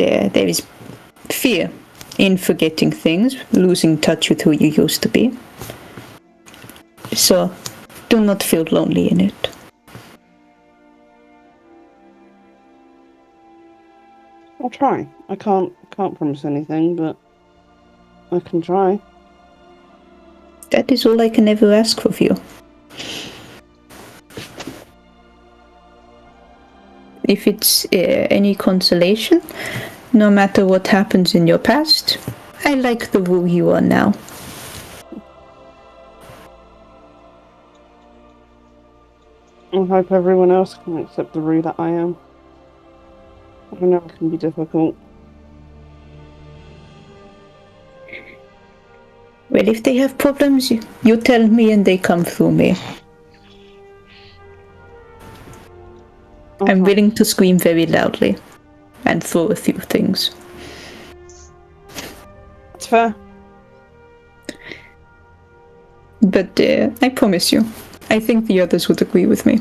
fear in forgetting things, losing touch with who you used to be. So, do not feel lonely in it. I'll try. I can't promise anything, but I can try. That is all I can ever ask of you. If it's any consolation, no matter what happens in your past, I like the Rue you are now. I hope everyone else can accept the Rue that I am. I know it can be difficult. Well, if they have problems, you tell me and they come through me. I'm willing to scream very loudly and throw a few things. That's fair. But I promise you, I think the others would agree with me.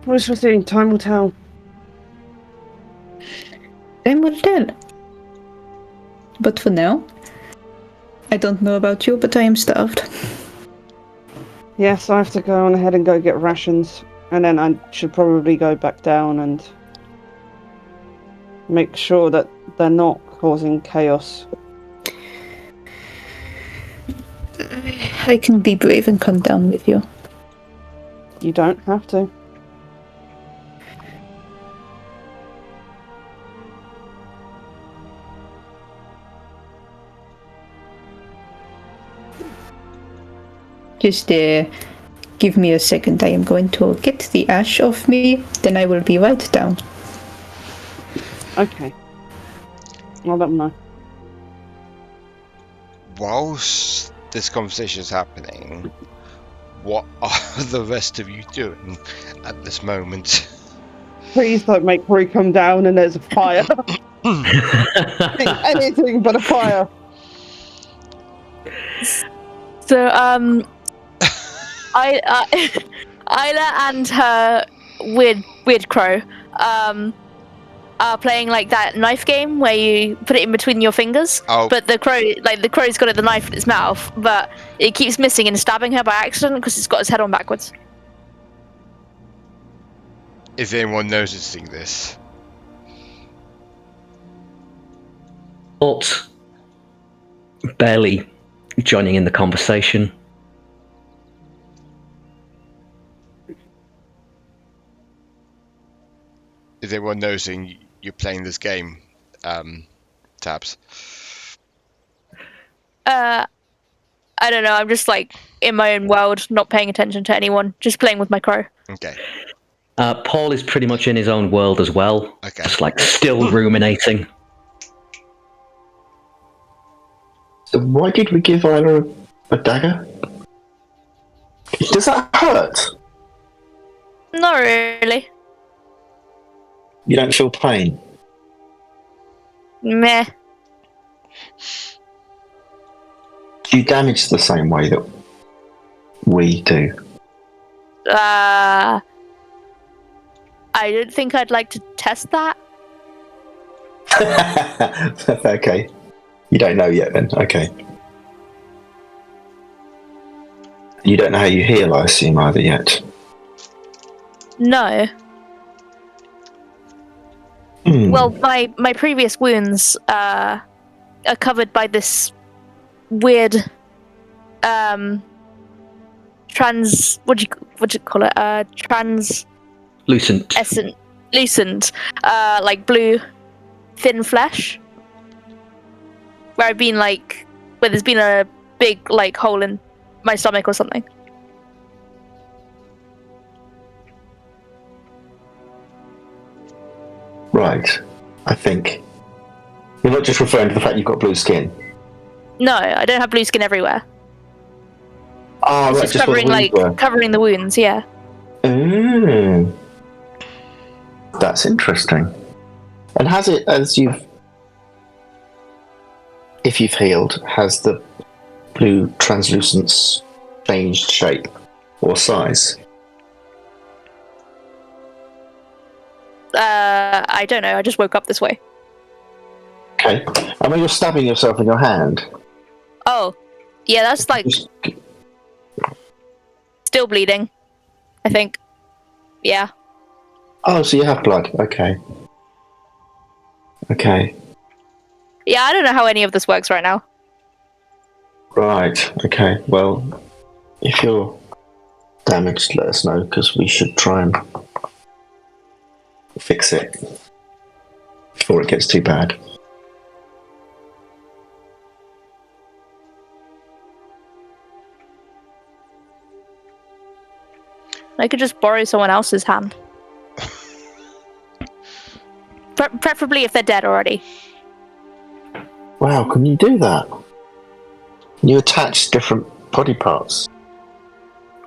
What's your thing? Time will tell. Time will tell. But for now, I don't know about you, but I am starved. Yes, I have to go on ahead and go get rations. And then I should probably go back down and make sure that they're not causing chaos. I can be brave and come down with you. You don't have to. Just give me a second. I am going to get the ash off me, then I will be right down. Okay. I'll let them know. Whilst this conversation is happening, what are the rest of you doing at this moment? Please don't make Rue come down and there's a fire. Anything but a fire. So, Aila and her weird crow are playing like that knife game where you put it in between your fingers. Oh. But the crow's got the knife in its mouth, but it keeps missing and stabbing her by accident because it's got its head on backwards. Is anyone noticing this? But barely joining in the conversation. Is everyone noticing you're playing this game, Tabs? I don't know. I'm just like in my own world, not paying attention to anyone, just playing with my crow. Okay. Paul is pretty much in his own world as well. Okay. Just like still ruminating. So why did we give Aila a dagger? Does that hurt? Not really. You don't feel pain? Meh. Do you damage the same way that we do? I don't think I'd like to test that. Okay. You don't know yet then, okay. You don't know how you heal, I assume, either yet. No. Well, my previous wounds are covered by this weird what do you call it? Lucent. Lucent, like blue thin flesh. Where there's been a big like hole in my stomach or something. Right. I think you're not just referring to the fact you've got blue skin. No, I don't have blue skin everywhere. Oh, It's right, just covering the wounds, yeah. That's interesting. And if you've healed, has the blue translucence changed shape or size? I don't know, I just woke up this way. Okay. And when you're stabbing yourself in your hand... Oh, yeah, that's like... Still bleeding, I think. Yeah. Oh, so you have blood. Okay. Okay. Yeah, I don't know how any of this works right now. Right. Okay. Well, if you're damaged, let us know, because we should try and fix it before it gets too bad. I could just borrow someone else's hand. Preferably if they're dead already. Wow, can you do that? You attach different body parts.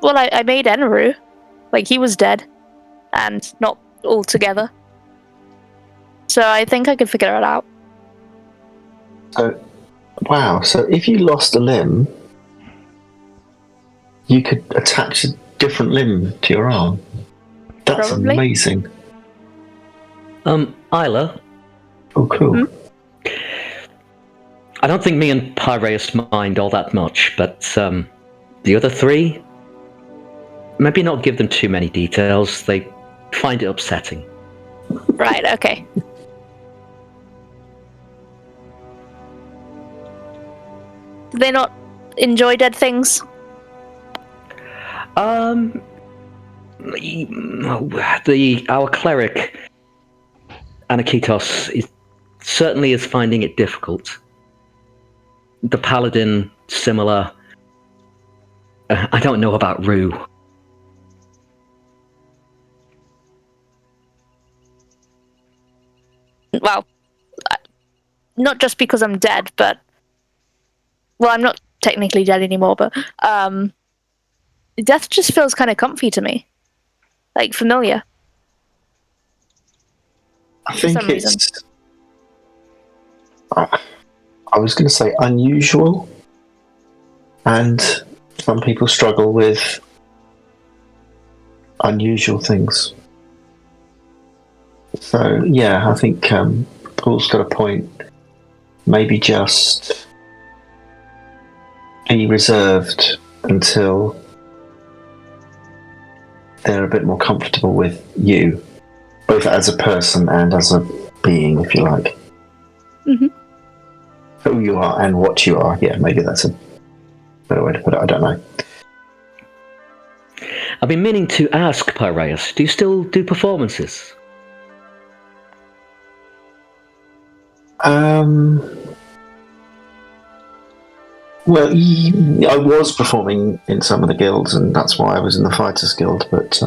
Well, I made Eneru. Like, he was dead. And not all together. So I think I could figure it out. So, Wow, so if you lost a limb, you could attach a different limb to your arm. That's Probably. amazing. Aila, Oh, cool. I don't think me and Pyraeus mind all that much, but the other three, maybe not give them too many details. They find it upsetting. Right, okay. Do they not enjoy dead things? Our cleric, Aniketos, certainly is finding it difficult. The paladin, similar. I don't know about Rue. Well, not just because I'm dead, but... Well, I'm not technically dead anymore, but... Death just feels kind of comfy to me. Like, familiar. I think some it's... reason. I was going to say unusual, and some people struggle with unusual things. So, yeah, I think Paul's got a point. Maybe just be reserved until they're a bit more comfortable with you, both as a person and as a being, if you like. Mm-hmm. Who you are and what you are. Yeah, maybe that's a better way to put it. I don't know. I've been meaning to ask Pyraeus, do you still do performances? Well, I was performing in some of the guilds, and that's why I was in the Fighters Guild, but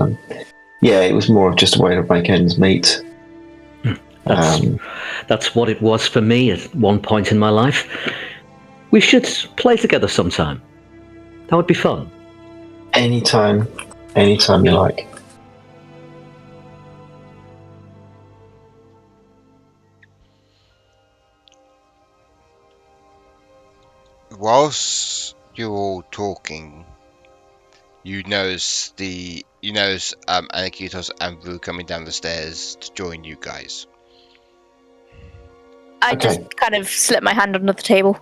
yeah, it was more of just a way to make ends meet. That's what it was for me at one point in my life. We should play together sometime. That would be fun. Anytime you like. Whilst you're all talking, you notice Aniketos and Rue coming down the stairs to join you guys. I just kind of slip my hand under the table.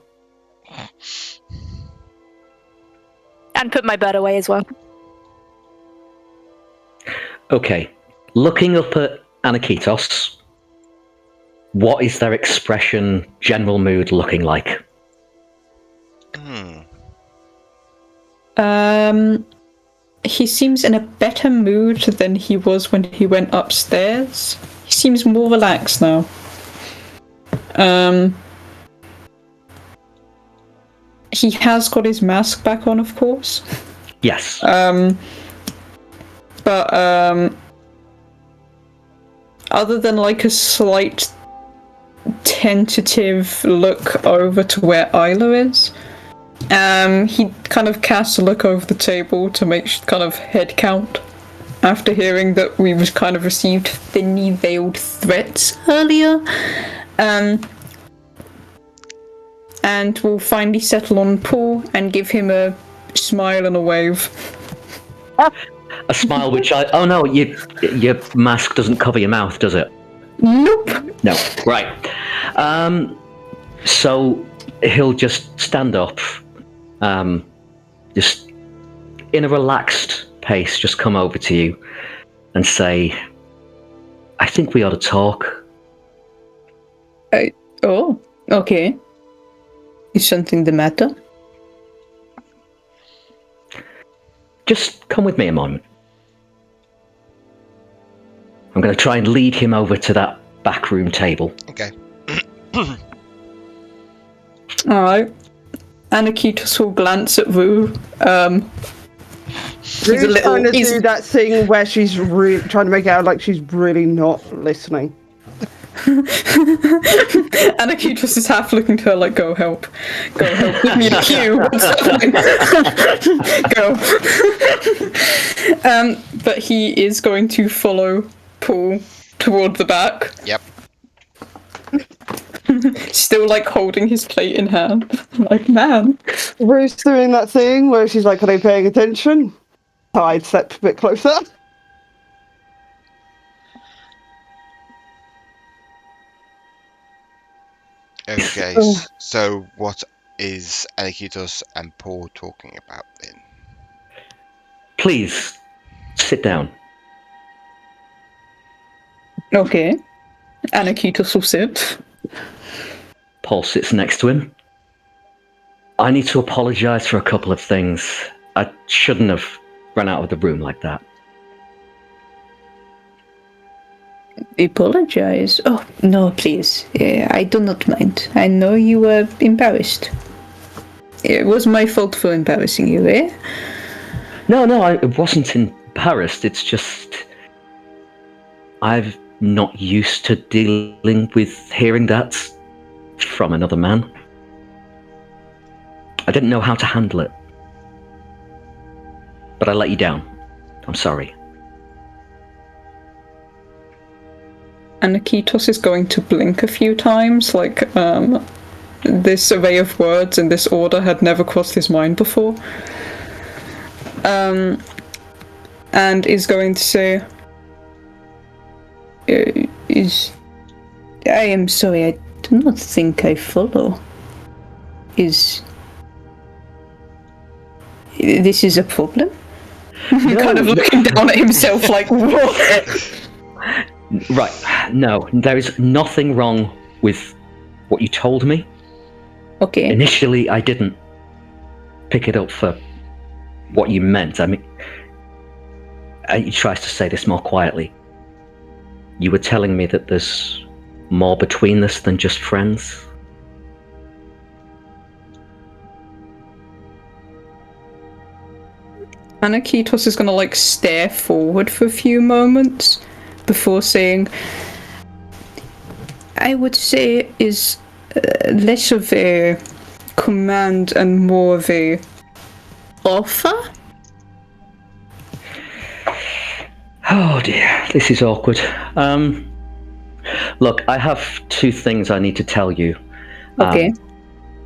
And put my bird away as well. Okay. Looking up at Aniketos, what is their expression, general mood looking like? He seems in a better mood than he was when he went upstairs. He seems more relaxed now. He has got his mask back on, of course. Yes. But other than like a slight tentative look over to where Aila is, he kind of casts a look over the table to make kind of head count after hearing that we was kind of received thinly veiled threats earlier. And we'll finally settle on Paul and give him a smile and a wave. A smile which oh no, your mask doesn't cover your mouth, does it? Nope. No, right. So he'll just stand up, just in a relaxed pace, just come over to you and say, I think we ought to talk. Oh, okay. Is something the matter? Just come with me a moment. I'm going to try and lead him over to that backroom table. Okay. Alright. Aniketos will glance at Rue. Rue's trying to do that thing where she's trying to make it out like she's really not listening. Aniketos is half looking to her like, go help. Give me a cue. What's happening? Go. But he is going to follow Paul toward the back. Yep. Still, like, holding his plate in hand. Like, man. Rue's doing that thing where she's like, are they paying attention? I'd step a bit closer. Okay, so what is Aniketos and Paul talking about then? Please, sit down. Okay. Aniketos will sit. Paul sits next to him. I need to apologize for a couple of things. I shouldn't have run out of the room like that. Apologize? Oh, no, please. I do not mind. I know you were embarrassed. It was my fault for embarrassing you, eh? No, I wasn't embarrassed. It's just... I'm not used to dealing with hearing that from another man. I didn't know how to handle it. But I let you down. I'm sorry. Aniketos is going to blink a few times, like, this array of words in this order had never crossed his mind before. And is going to say, I am sorry, I do not think I follow. This is a problem? No. Kind of looking down at himself like, what? Right, no, there is nothing wrong with what you told me. Okay. Initially, I didn't pick it up for what you meant. I mean, he tries to say this more quietly. You were telling me that there's more between us than just friends. Aniketos is gonna, like, stare forward for a few moments before saying, I would say is less of a command and more of a offer? Oh dear, this is awkward. Look, I have two things I need to tell you. Okay.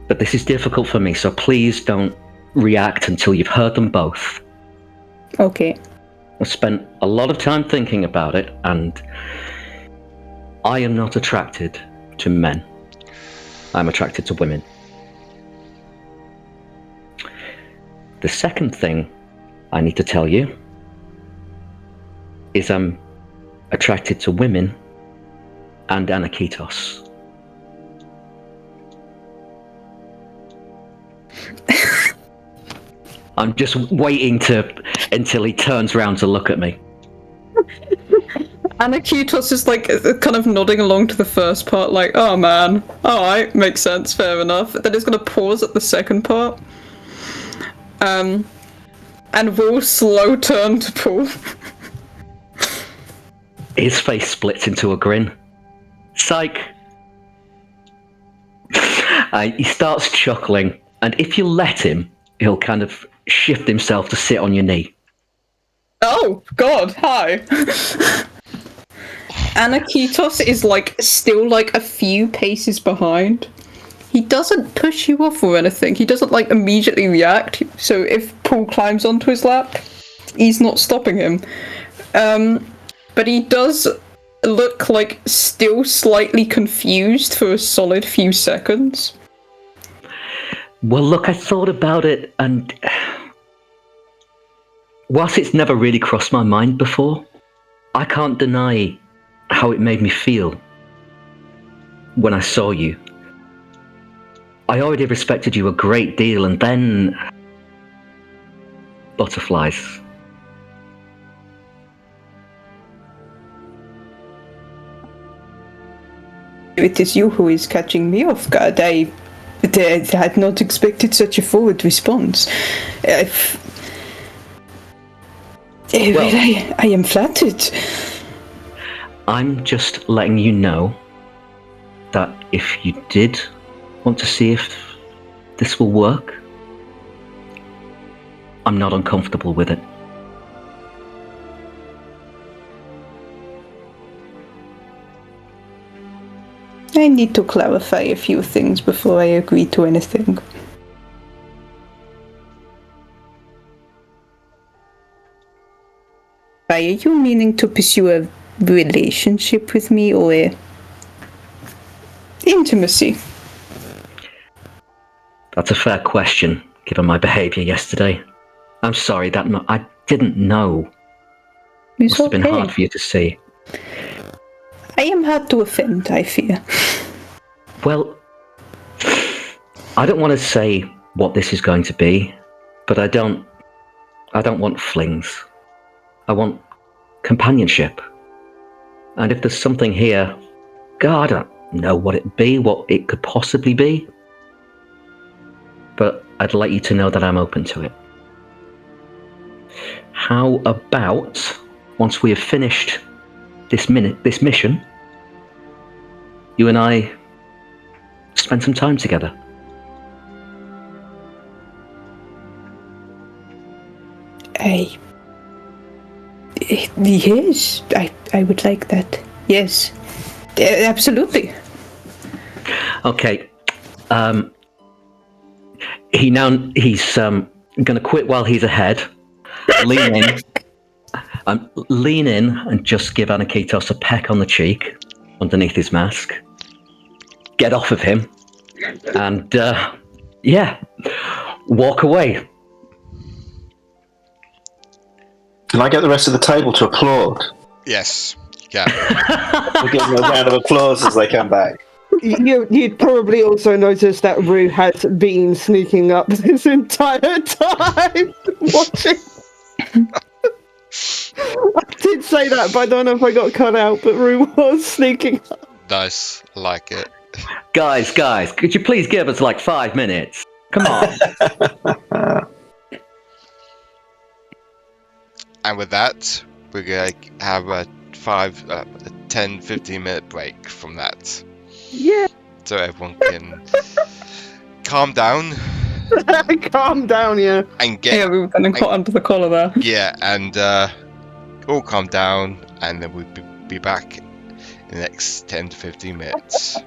But this is difficult for me, so please don't react until you've heard them both. Okay. I've spent a lot of time thinking about it, and I am not attracted to men. I'm attracted to women. The second thing I need to tell you is I'm attracted to women and Aniketos. I'm just waiting until he turns around to look at me. Aniketos is like kind of nodding along to the first part, like, oh man, alright, makes sense, fair enough. Then he's gonna pause at the second part. And will slow turn to Paul. His face splits into a grin. Psych! He starts chuckling, and if you let him, he'll kind of shift himself to sit on your knee. Oh, God, hi. Aniketos is, like, still, like, a few paces behind. He doesn't push you off or anything. He doesn't, like, immediately react. So if Paul climbs onto his lap, he's not stopping him. But he does look, like, still slightly confused for a solid few seconds. Well, look, I thought about it, and whilst it's never really crossed my mind before, I can't deny how it made me feel when I saw you. I already respected you a great deal, and then... butterflies. It is you who is catching me off guard. I had not expected such a forward response. I am flattered. I'm just letting you know that if you did want to see if this will work, I'm not uncomfortable with it. I need to clarify a few things before I agree to anything. Are you meaning to pursue a relationship with me or a intimacy? That's a fair question, given my behaviour yesterday. I'm sorry, I didn't know. It's Must have been okay. hard for you to see. I am hard to offend, I fear. Well, I don't want to say what this is going to be, but I don't want flings. I want companionship. And if there's something here, God, I don't know what it could possibly be. But I'd like you to know that I'm open to it. How about, once we have finished this mission, you and I spend some time together? Yes, I would like that. Yes, absolutely. Okay. He's going to quit while he's ahead. Lean in and just give Aniketos a peck on the cheek underneath his mask. Get off of him, and walk away. Can I get the rest of the table to applaud? Yes. Yeah. We'll give them a round of applause as they come back. You'd probably also notice that Rue has been sneaking up this entire time watching. I did say that, but I don't know if I got cut out, but Rue was sneaking up. Nice. I like it. Guys, could you please give us like 5 minutes? Come on. And with that, we're going to have a 10-15 minute break from that. Yeah. So everyone can calm down. Calm down, yeah. We And were getting caught under the collar there. Yeah, and all calm down, and then we'll be back in the next 10 to 15 minutes.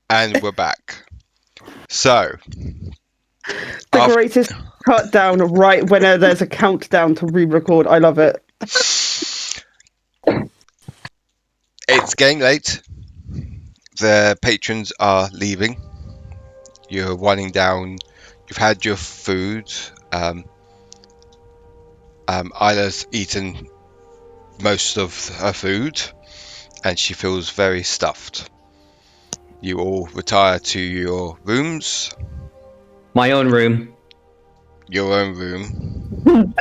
And we're back. So, The greatest cut down right when there's a countdown to re-record. I love it. it's getting late. The patrons are leaving. You're winding down. You've had your food. Aila's eaten most of her food, and she feels very stuffed. You all retire to your rooms. My own room. Your own room.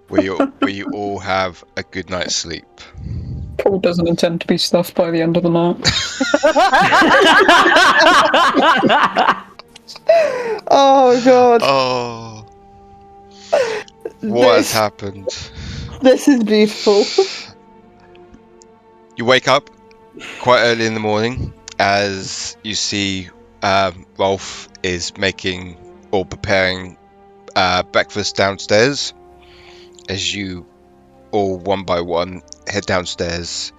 where you all have a good night's sleep. Paul doesn't intend to be stuffed by the end of the night. Oh god. Oh. What has happened? This is beautiful. You wake up quite early in the morning as you see Rolf is making or preparing breakfast downstairs. As you all one by one head downstairs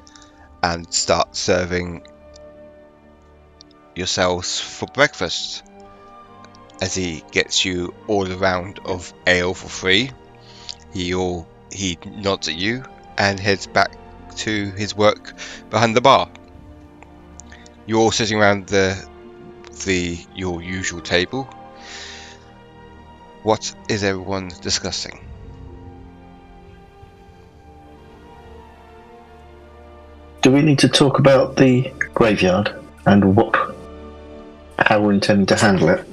and start serving yourselves for breakfast. As he gets you all a round of ale for free, he nods at you and heads back to his work behind the bar. You're all sitting around your usual table. What is everyone discussing? Do we need to talk about the graveyard and how we're intending to handle it?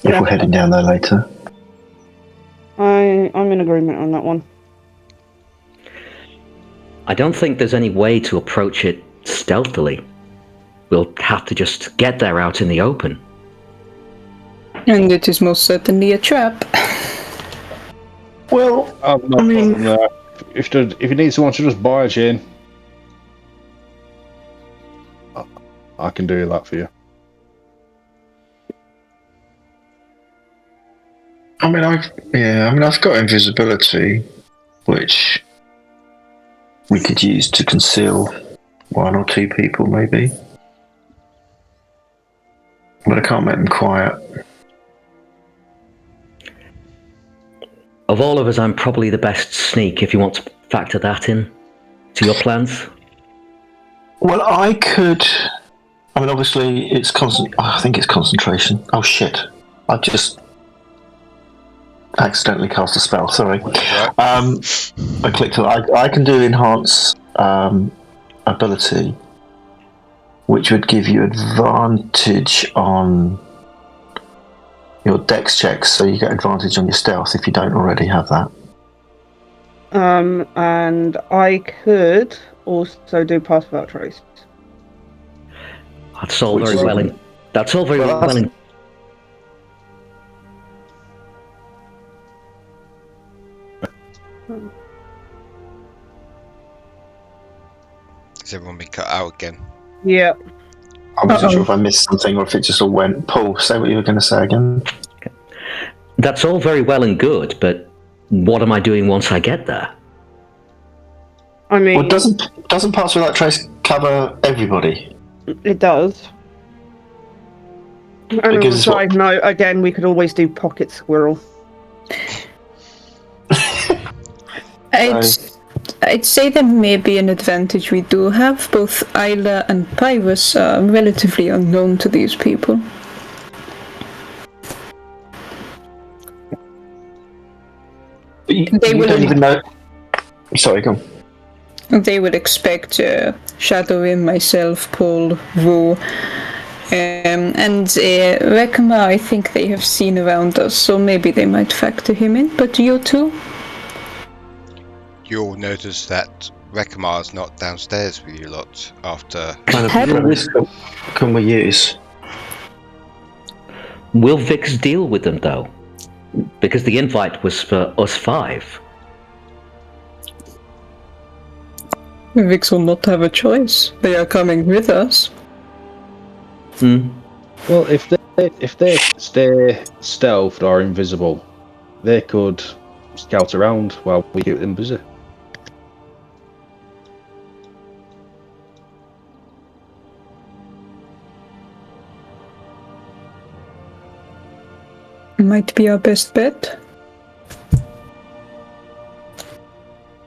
If we're heading down there later. I'm in agreement on that one. I don't think there's any way to approach it stealthily. We'll have to just get there out in the open. And it is most certainly a trap. Well, I mean, if you need someone to just barge in, I can do that for you. I've got invisibility, which we could use to conceal one or two people, maybe. But I can't make them quiet. Of all of us, I'm probably the best sneak, if you want to factor that in to your plans. Well, I could. I mean, obviously, it's constant. I think it's concentration. Oh shit! I just accidentally cast a spell. Sorry. I clicked on. I can do enhance ability, which would give you advantage on your dex checks, so you get advantage on your stealth if you don't already have that. And I could also do pass without trace. That's all very well. That's all very well. Has everyone been cut out again? Yeah. I wasn't sure if I missed something or if it just all went. Paul, say what you were going to say again. That's all very well and good, but what am I doing once I get there? I mean, Well, doesn't pass without trace cover everybody? it does. And on a side note, again, we could always do pocket squirrel. I'd say there may be an advantage we do have. Both Aila and Pyraeus are relatively unknown to these people. You don't even know. Sorry, go on. They would expect Shadorim, myself, Paul, Rue, and Rekamar. I think they have seen around us, so maybe they might factor him in. But you two? You'll notice that Rekamar's not downstairs with you lot after. Kind of risk can we use? Will Vix deal with them, though? Because the invite was for us 5. Vix will not have a choice. They are coming with us. Well, if they stay stealthed or invisible, they could scout around while we keep them busy. might be our best bet.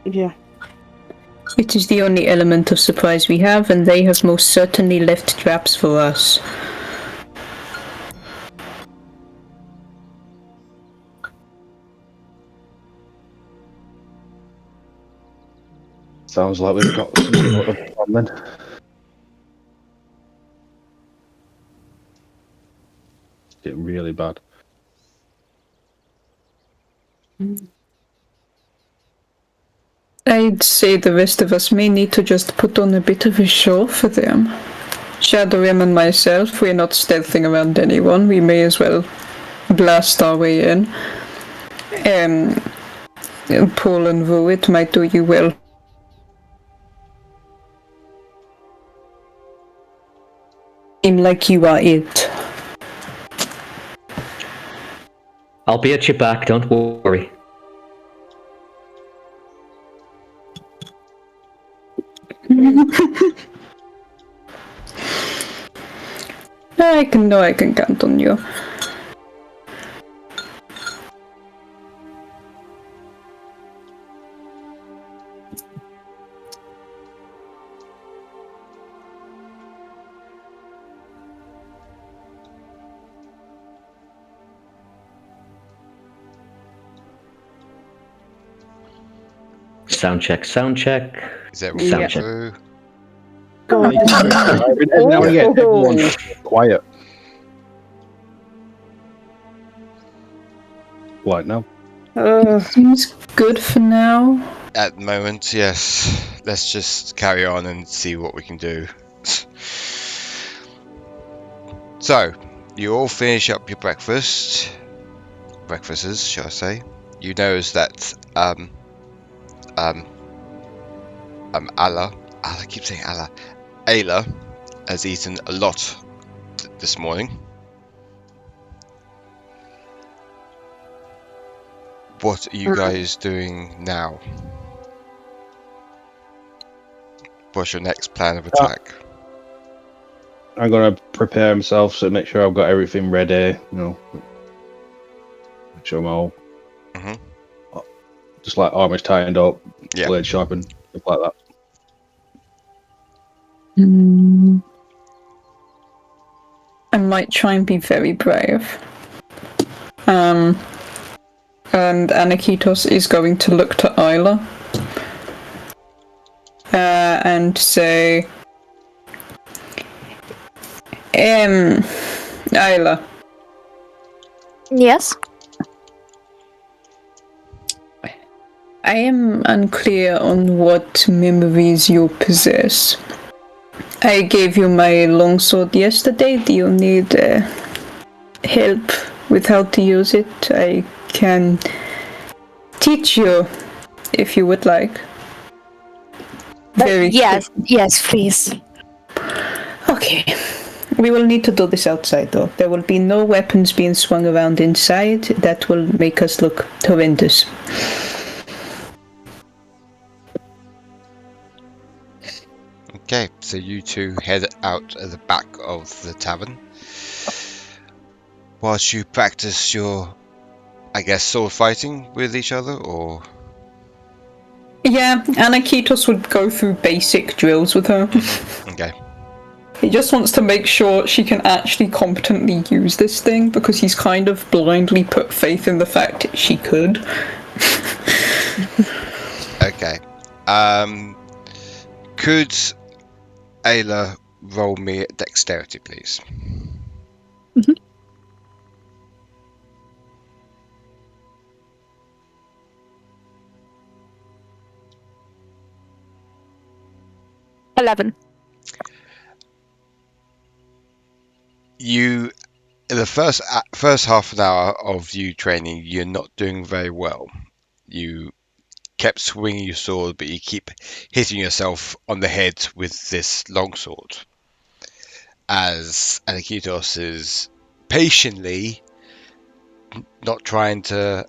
Yeah. It is the only element of surprise we have, and they have most certainly left traps for us. Sounds like we've got some sort of plan then. It's getting really bad. I'd say the rest of us may need to just put on a bit of a show for them. Shadorim and myself, we're not stealthing around anyone. We may as well blast our way in. Paul and Rue, it might do you well. Seem like you are it. I'll be at your back, don't worry. I can count on you. Sound check, sound check. Is that Sound all check. through? Every now and again, everyone's quiet. Like now. Seems good for now. At the moment, yes. Let's just carry on and see what we can do. So, you all finish up your breakfasts, shall I say. You notice that I keep saying Aila has eaten a lot this morning. What are you guys doing now? What's your next plan of attack? I'm gonna prepare myself to make sure I've got everything ready. Make sure I'm all just like armor's tightened up, blade sharpened, stuff like that. I might try and be very brave. And Aniketos is going to look to Aila and say, Aila. Yes? I am unclear on what memories you possess. I gave you my longsword yesterday. Do you need help with how to use it? I can teach you if you would like. Yes, please. Okay. We will need to do this outside, though. There will be no weapons being swung around inside. That will make us look horrendous. Okay, so you two head out at the back of the tavern. Whilst you practice your, I guess, sword fighting with each other, or? Yeah, Aniketos would go through basic drills with her. Okay. He just wants to make sure she can actually competently use this thing, because he's kind of blindly put faith in the fact she could. Okay. Could Aila roll me at dexterity, please? Mm-hmm. $11. You, in the first half an hour of you training, you're not doing very well. You kept swinging your sword, but you keep hitting yourself on the head with this longsword. As Aniketos is patiently not trying to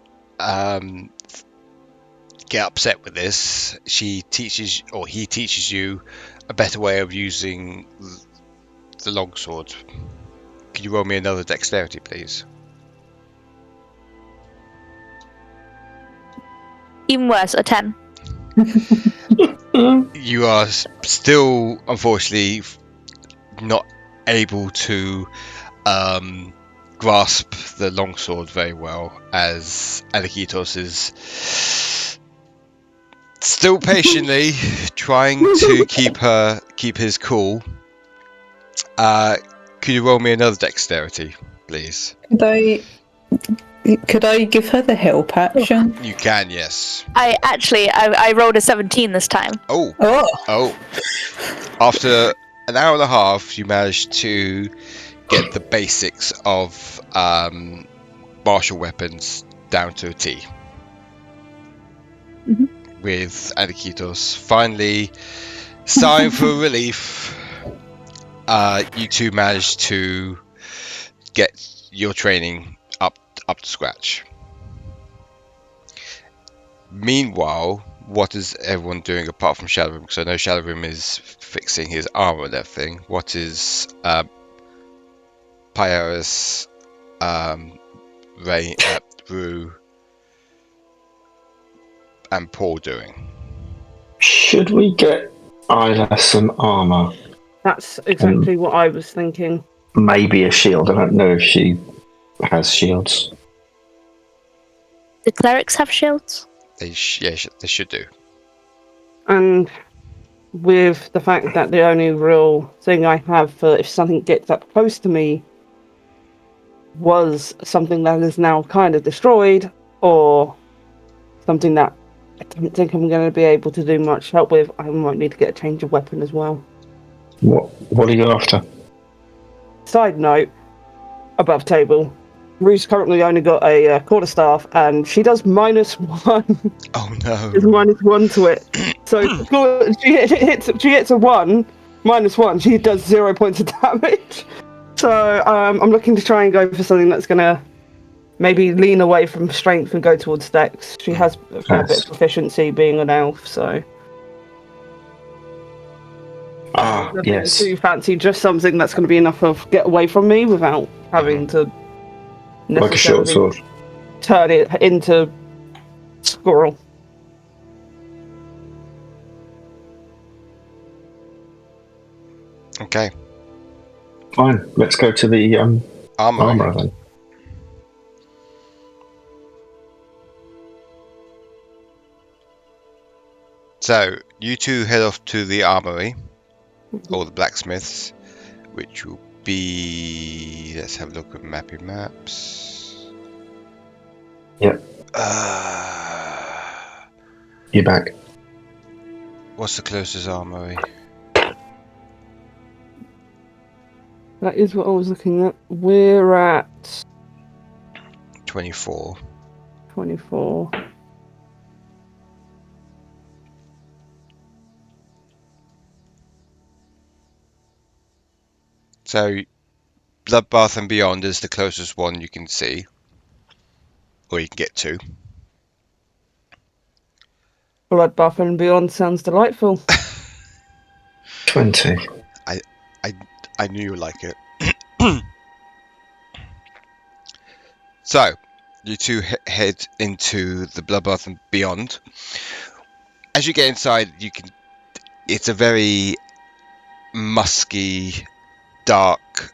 get upset with this, he teaches you a better way of using the longsword. Could you roll me another dexterity, please? Even worse, a 10. You are still, unfortunately, not able to grasp the longsword very well, as Aniketos is still patiently trying to keep his cool. Could you roll me another dexterity, please? Could I give her the help action? You can, yes. I rolled a 17 this time. Oh. After an hour and a half, you managed to get the basics of martial weapons down to a T. Mhm. With Aniketos finally sighing for relief, you two managed to get your training up to scratch. Meanwhile, what is everyone doing apart from Shadorim? Because I know Shadorim is fixing his armor and everything. What is Pyraeus, Rue, and Paul doing? Should we get Aila some armor? That's exactly what I was thinking. Maybe a shield. I don't know if she has shields. Do clerics have shields? They should do. And with the fact that the only real thing I have for if something gets up close to me was something that is now kind of destroyed, or something that I don't think I'm going to be able to do much help with, I might need to get a change of weapon as well. What are you after? Side note, above table, Rue's currently only got a quarterstaff, and she does -1. Oh no! There's -1 to it. So she hits a 1, -1. She does 0 points of damage. So I'm looking to try and go for something that's gonna maybe lean away from strength and go towards dex. She has a fair bit of proficiency being an elf, so. Yes. Do you fancy just something that's going to be enough of get away from me without having to like a short sword, turn it into squirrel? Okay. Fine. Let's go to the armor then. So you two head off to the armory, or the blacksmiths, which will be. Let's have a look at maps. Yep. You're back. What's the closest armory? That is what I was looking at. We're at 24. 24. So, Bloodbath and Beyond is the closest one you can see, or you can get to. Bloodbath and Beyond sounds delightful. 20. I knew you would like it. So, you two head into the Bloodbath and Beyond. As you get inside, it's a very musky, dark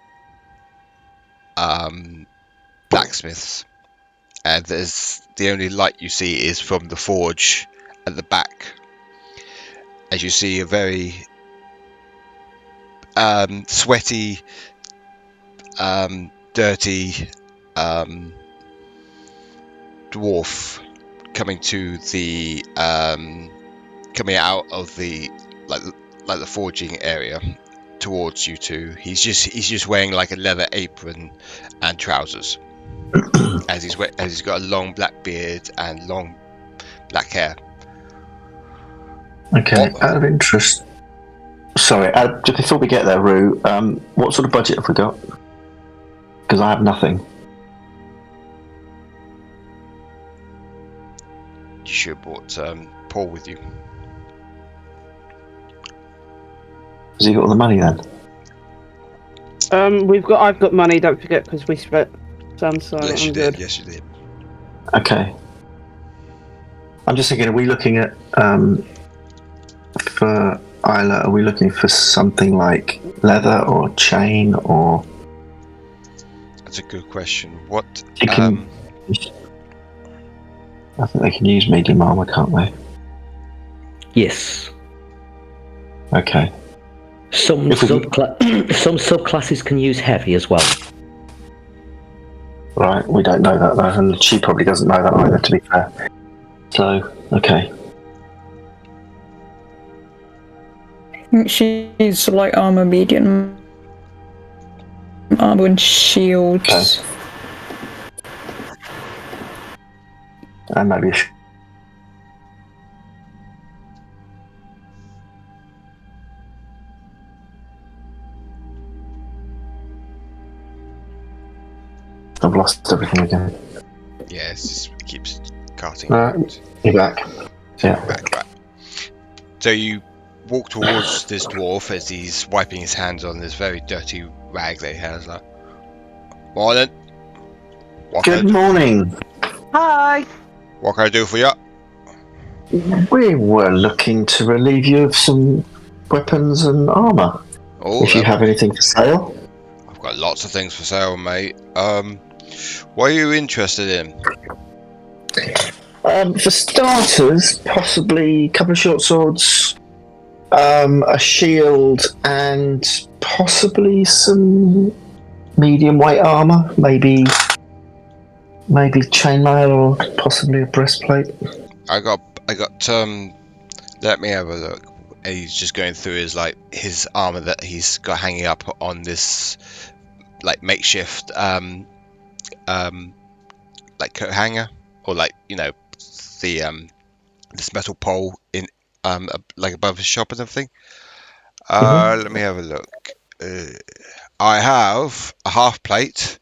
blacksmiths, and the only light you see is from the forge at the back, as you see a very sweaty, dirty dwarf coming out of the like the forging area towards you two. He's just wearing like a leather apron and trousers, as he's got a long black beard and long black hair. Okay, out of interest. Sorry, just before we get there, Rue, what sort of budget have we got? Because I have nothing. You should have brought Paul with you. Has he got all the money then? I've got money. Don't forget, because we split some. So Yes, I'm you good. did. Yes, you did. Okay. I'm just thinking, are we looking at for Aila? Are we looking for something like leather or chain or? That's a good question. What? You can, I think they can use medium armor, can't they? Yes. Okay. Some subclasses can use heavy as well. Right, we don't know that though, and she probably doesn't know that either, to be fair. So, okay. She's light armor, medium armor, and shields. Okay. And maybe I've lost everything again. Yeah, it just keeps carting. You're back. Yeah. Back. So you walk towards this dwarf as he's wiping his hands on this very dirty rag that he has. Like, morning. Good morning. Hi. What can I do for you? We were looking to relieve you of some weapons and armour. Oh, if you have anything for sale. I've got lots of things for sale, mate. What are you interested in? For starters, possibly a couple of short swords, a shield, and possibly some medium weight armour. Maybe chainmail or possibly a breastplate. I got. Let me have a look. And he's just going through his armor that he's got hanging up on this makeshift coat hanger, or this metal pole in above his shop and everything. Let me have a look. I have a half plate.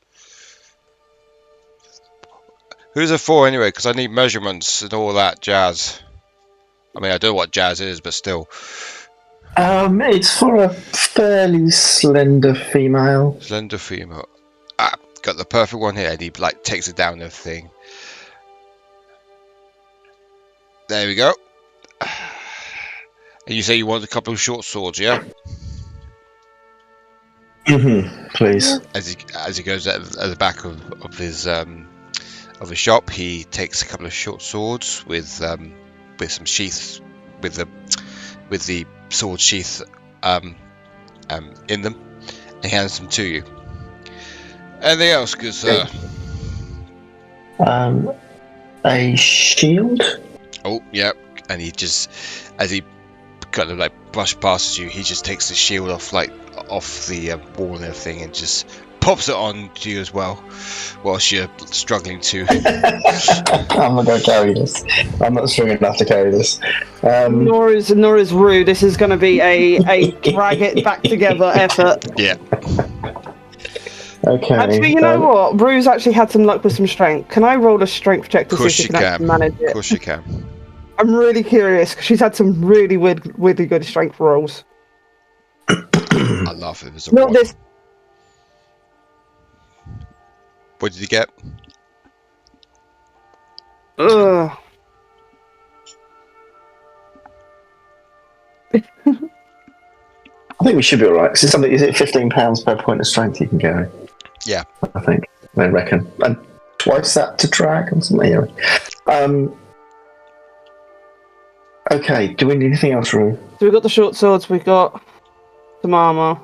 Who's it for anyway? Because I need measurements and all that jazz. I mean, I don't know what jazz is, but still. It's for a fairly slender female. Slender female. Got the perfect one here. And he takes it down and everything. There we go. And you say you want a couple of short swords, yeah? Please. As he goes at the back of his shop, he takes a couple of short swords with some sheaths, with the sword sheath in them, and he hands them to you. Anything else, good sir? A shield. Oh, yeah. And he just, as he kind of brush past you, he just takes the shield off the wall and everything, and just pops it on to you as well, whilst you're struggling to. I'm not going to carry this. I'm not strong enough to carry this. Nor is Rue. This is going to be a drag it back together effort. Yeah. Okay. Actually, you know what? Rue's actually had some luck with some strength. Can I roll a strength check to see if she can actually manage it? Of course you can. I'm really curious because she's had some really weirdly good strength rolls. I laugh if it's a Not one. this. What did you get? Ugh. I think we should be alright. Is it £15 per point of strength you can carry? Yeah. I think. I reckon. And twice that to drag or something. Okay, do we need anything else, Rue? So we've got the short swords, we've got some armour.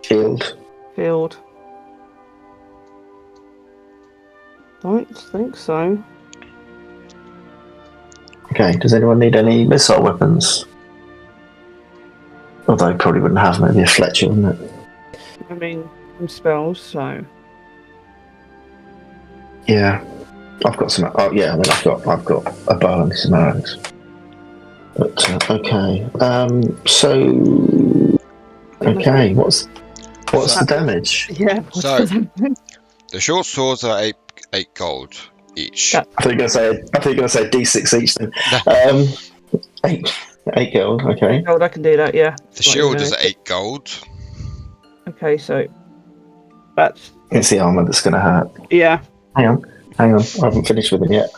Shield. Don't think so. Okay, does anyone need any missile weapons? Although you probably wouldn't have, maybe a Fletcher, wouldn't it? I mean, some spells, so. Yeah. I've got some. Oh yeah, I mean, I've got a bow and some arrows. But okay. Okay. What's the damage? Yeah. So the short swords are 8 gold each. I thought you were going to say D6 each. Then. 8 gold. Okay. Gold, I can do that. Yeah. The shield is 8 gold. Okay, so that's. It's the armor that's going to hurt. Yeah. Hang on. I haven't finished with it yet.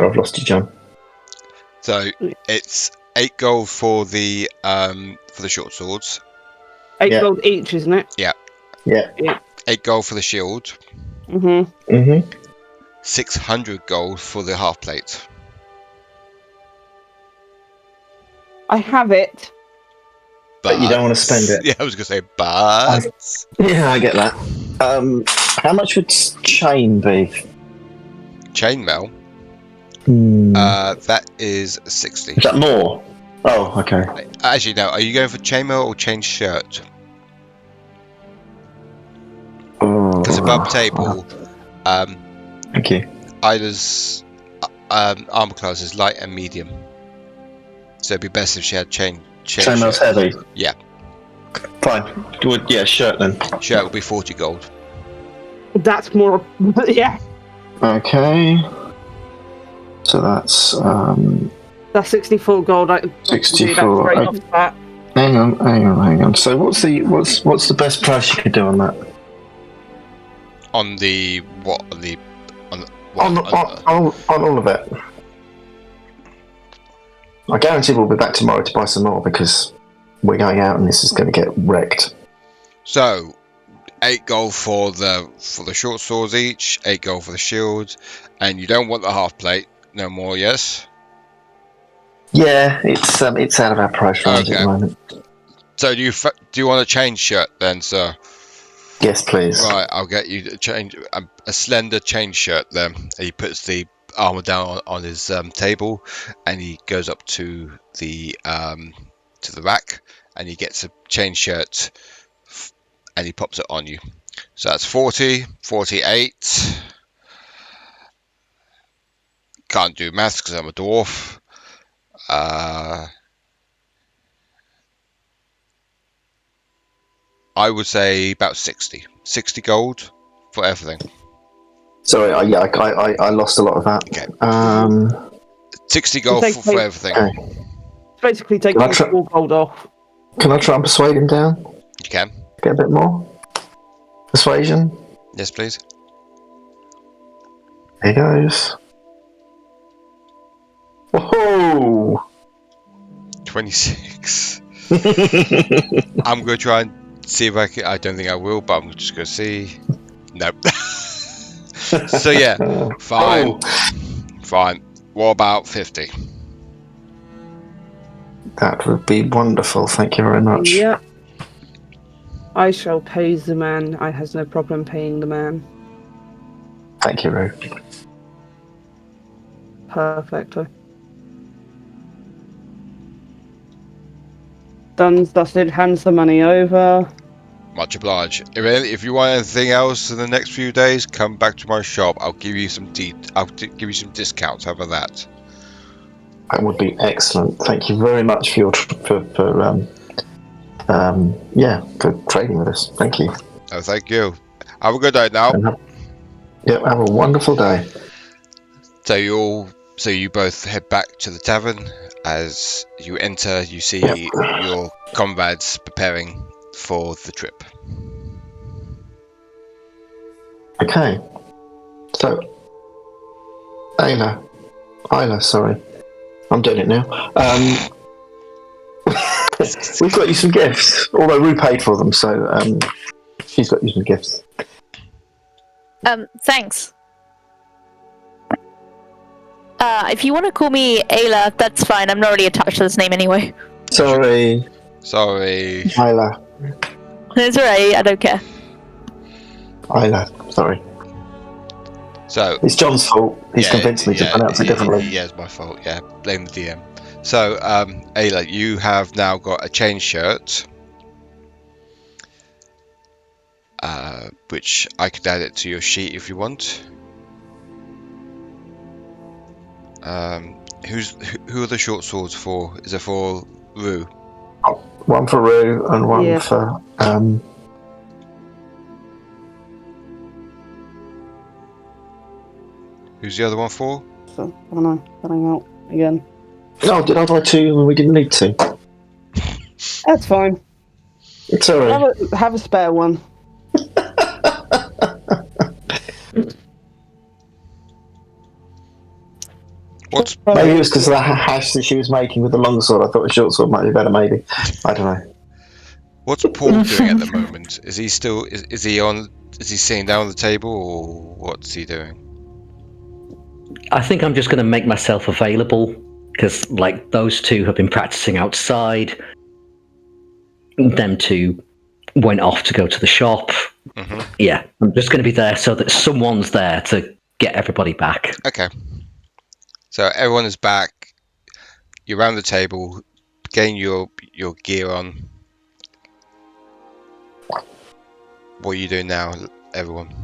I've lost you, John. So it's 8 gold for the short swords. 8 Yeah. gold each, isn't it? Yeah. 8 gold for the shield. Mm-hmm. 600 gold for the half plate. I have it. But you don't want to spend it. Yeah, I was going to say, but... Yeah, I get that. How much would chain be? Chainmail? That is 60. Is that more? Oh, okay. Actually, no. Are you going for chainmail or chain shirt? Because above table, thank you. Aila's armor class is light and medium. So it'd be best if she had chain Chainmail's shirt. heavy. Yeah. Fine. Yeah, shirt then. Shirt would be 40 gold. That's more. Yeah. Okay. So that's That's 64 gold. 64. Right off the bat. Hang on. So what's the best price you could do on that? On the what? On all of it. I guarantee we'll be back tomorrow to buy some more because we're going out and this is going to get wrecked. So, 8 gold for the short swords each, 8 gold for the shield, and you don't want the half plate no more, yes? Yeah, it's out of our price range at the moment. So do you want a chain shirt then, sir? Yes, please. Right, I'll get you a slender chain shirt then. He puts the armor down on his table, and he goes up to the rack, and he gets a chain shirt, and he pops it on you. So that's 40, 48. Can't do maths because I'm a dwarf. I would say about 60 gold for everything. Sorry, I lost a lot of that. Okay. 60 gold for everything. Okay. Basically, take 4 gold off. Can I try and persuade him down? You can. Get a bit more persuasion. Yes, please. Here goes. Whoa! 26. I'm going to try and see if I can. I don't think I will, but I'm just going to see. Nope. So yeah, fine. Fine. What about 50? That would be wonderful. Thank you very much. Yeah. I shall pay the man. I has no problem paying the man. Thank you, Rue. Perfectly. Done's dusted, hands the money over. Much obliged. If you want anything else in the next few days, come back to my shop. I'll give you some give you some discounts. How about that? That would be excellent. Thank you very much for your for trading with us. Thank you. Oh, thank you. Have a good day now. Have a wonderful day. So you both head back to the tavern. As you enter, you see your comrades preparing for the trip. Okay. So, Aila, sorry. I'm doing it now. We've got you some gifts, although Rue paid for them, so she's got you some gifts. Thanks. If you want to call me Aila, that's fine. I'm not really attached to this name anyway. Sorry. Aila. It's alright, I don't care. Aila, sorry. So it's John's fault. He's convinced me to pronounce it differently. Yeah, it's my fault. Yeah, blame the DM. So, Aila, you have now got a chain shirt, which I could add it to your sheet if you want. Who are the short swords for? Is it for Rue? One for Rue and one for Who's the other one for? So, I don't know. Running out again. Oh, did I buy 2 when we didn't need to? That's fine. It's alright. Have a spare one. Maybe it was because of the hash that she was making with the longsword. I thought a short sword might be better. Maybe. I don't know. What's Paul doing at the moment? Is he still? Is he on? Is he sitting down on the table, or what's he doing? I think I'm just going to make myself available because, like, those two have been practicing outside. Them two went off to go to the shop. Mm-hmm. Yeah, I'm just going to be there so that someone's there to get everybody back. Okay. So everyone is back. You're around the table, getting your gear on. What are you doing now, everyone?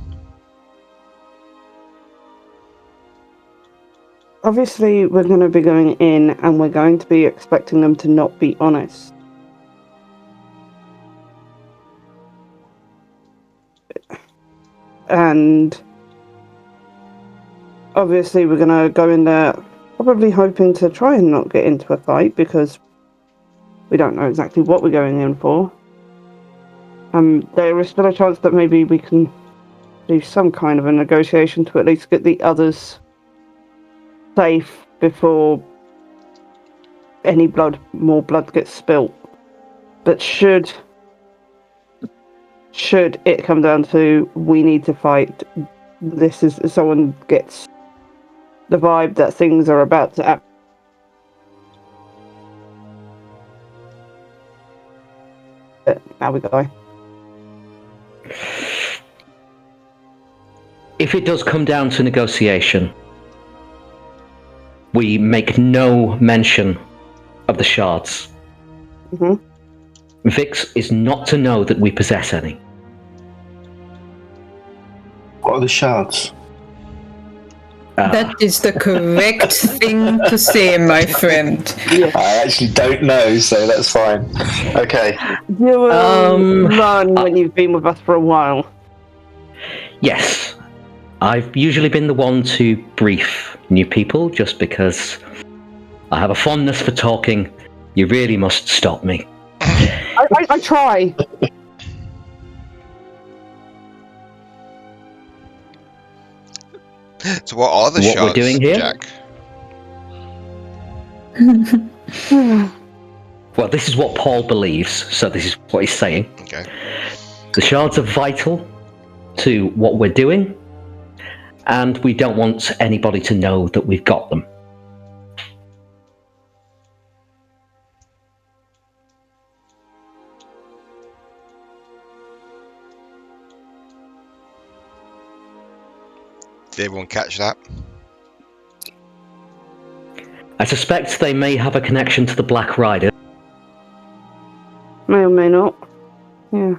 Obviously, we're going to be going in, and we're going to be expecting them to not be honest. And obviously, we're going to go in there probably hoping to try and not get into a fight because we don't know exactly what we're going in for. There is still a chance that maybe we can do some kind of a negotiation to at least get the others safe before any more blood gets spilt. But should it come down to we need to fight, this is someone gets the vibe that things are about to happen. Now we go. If it does come down to negotiation, we make no mention of the shards. Mm-hmm. Vix is not to know that we possess any. What are the shards? That is the correct thing to say, my friend. Yeah. I actually don't know, so that's fine. Okay. You will learn when you've been with us for a while. Yes. I've usually been the one to brief new people just because I have a fondness for talking. You really must stop me. I try. So what are the What shards, we're doing here? Jack? Well, this is what Paul believes, so this is what he's saying. Okay. The shards are vital to what we're doing, and we don't want anybody to know that we've got them. Did everyone catch that? I suspect they may have a connection to the Black Rider. May or may not. Yeah.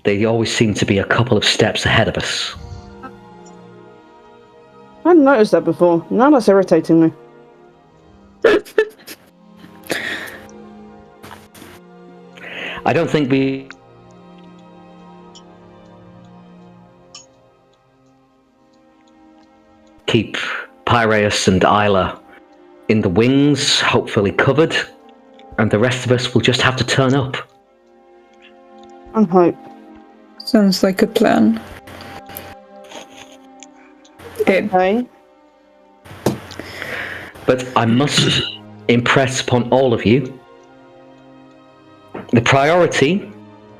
They always seem to be a couple of steps ahead of us. I hadn't noticed that before. Now that's irritating me. I don't think we... keep Pyraeus and Aila in the wings, hopefully covered, and the rest of us will just have to turn up. And hope. Sounds like a plan. Okay. But I must impress upon all of you, the priority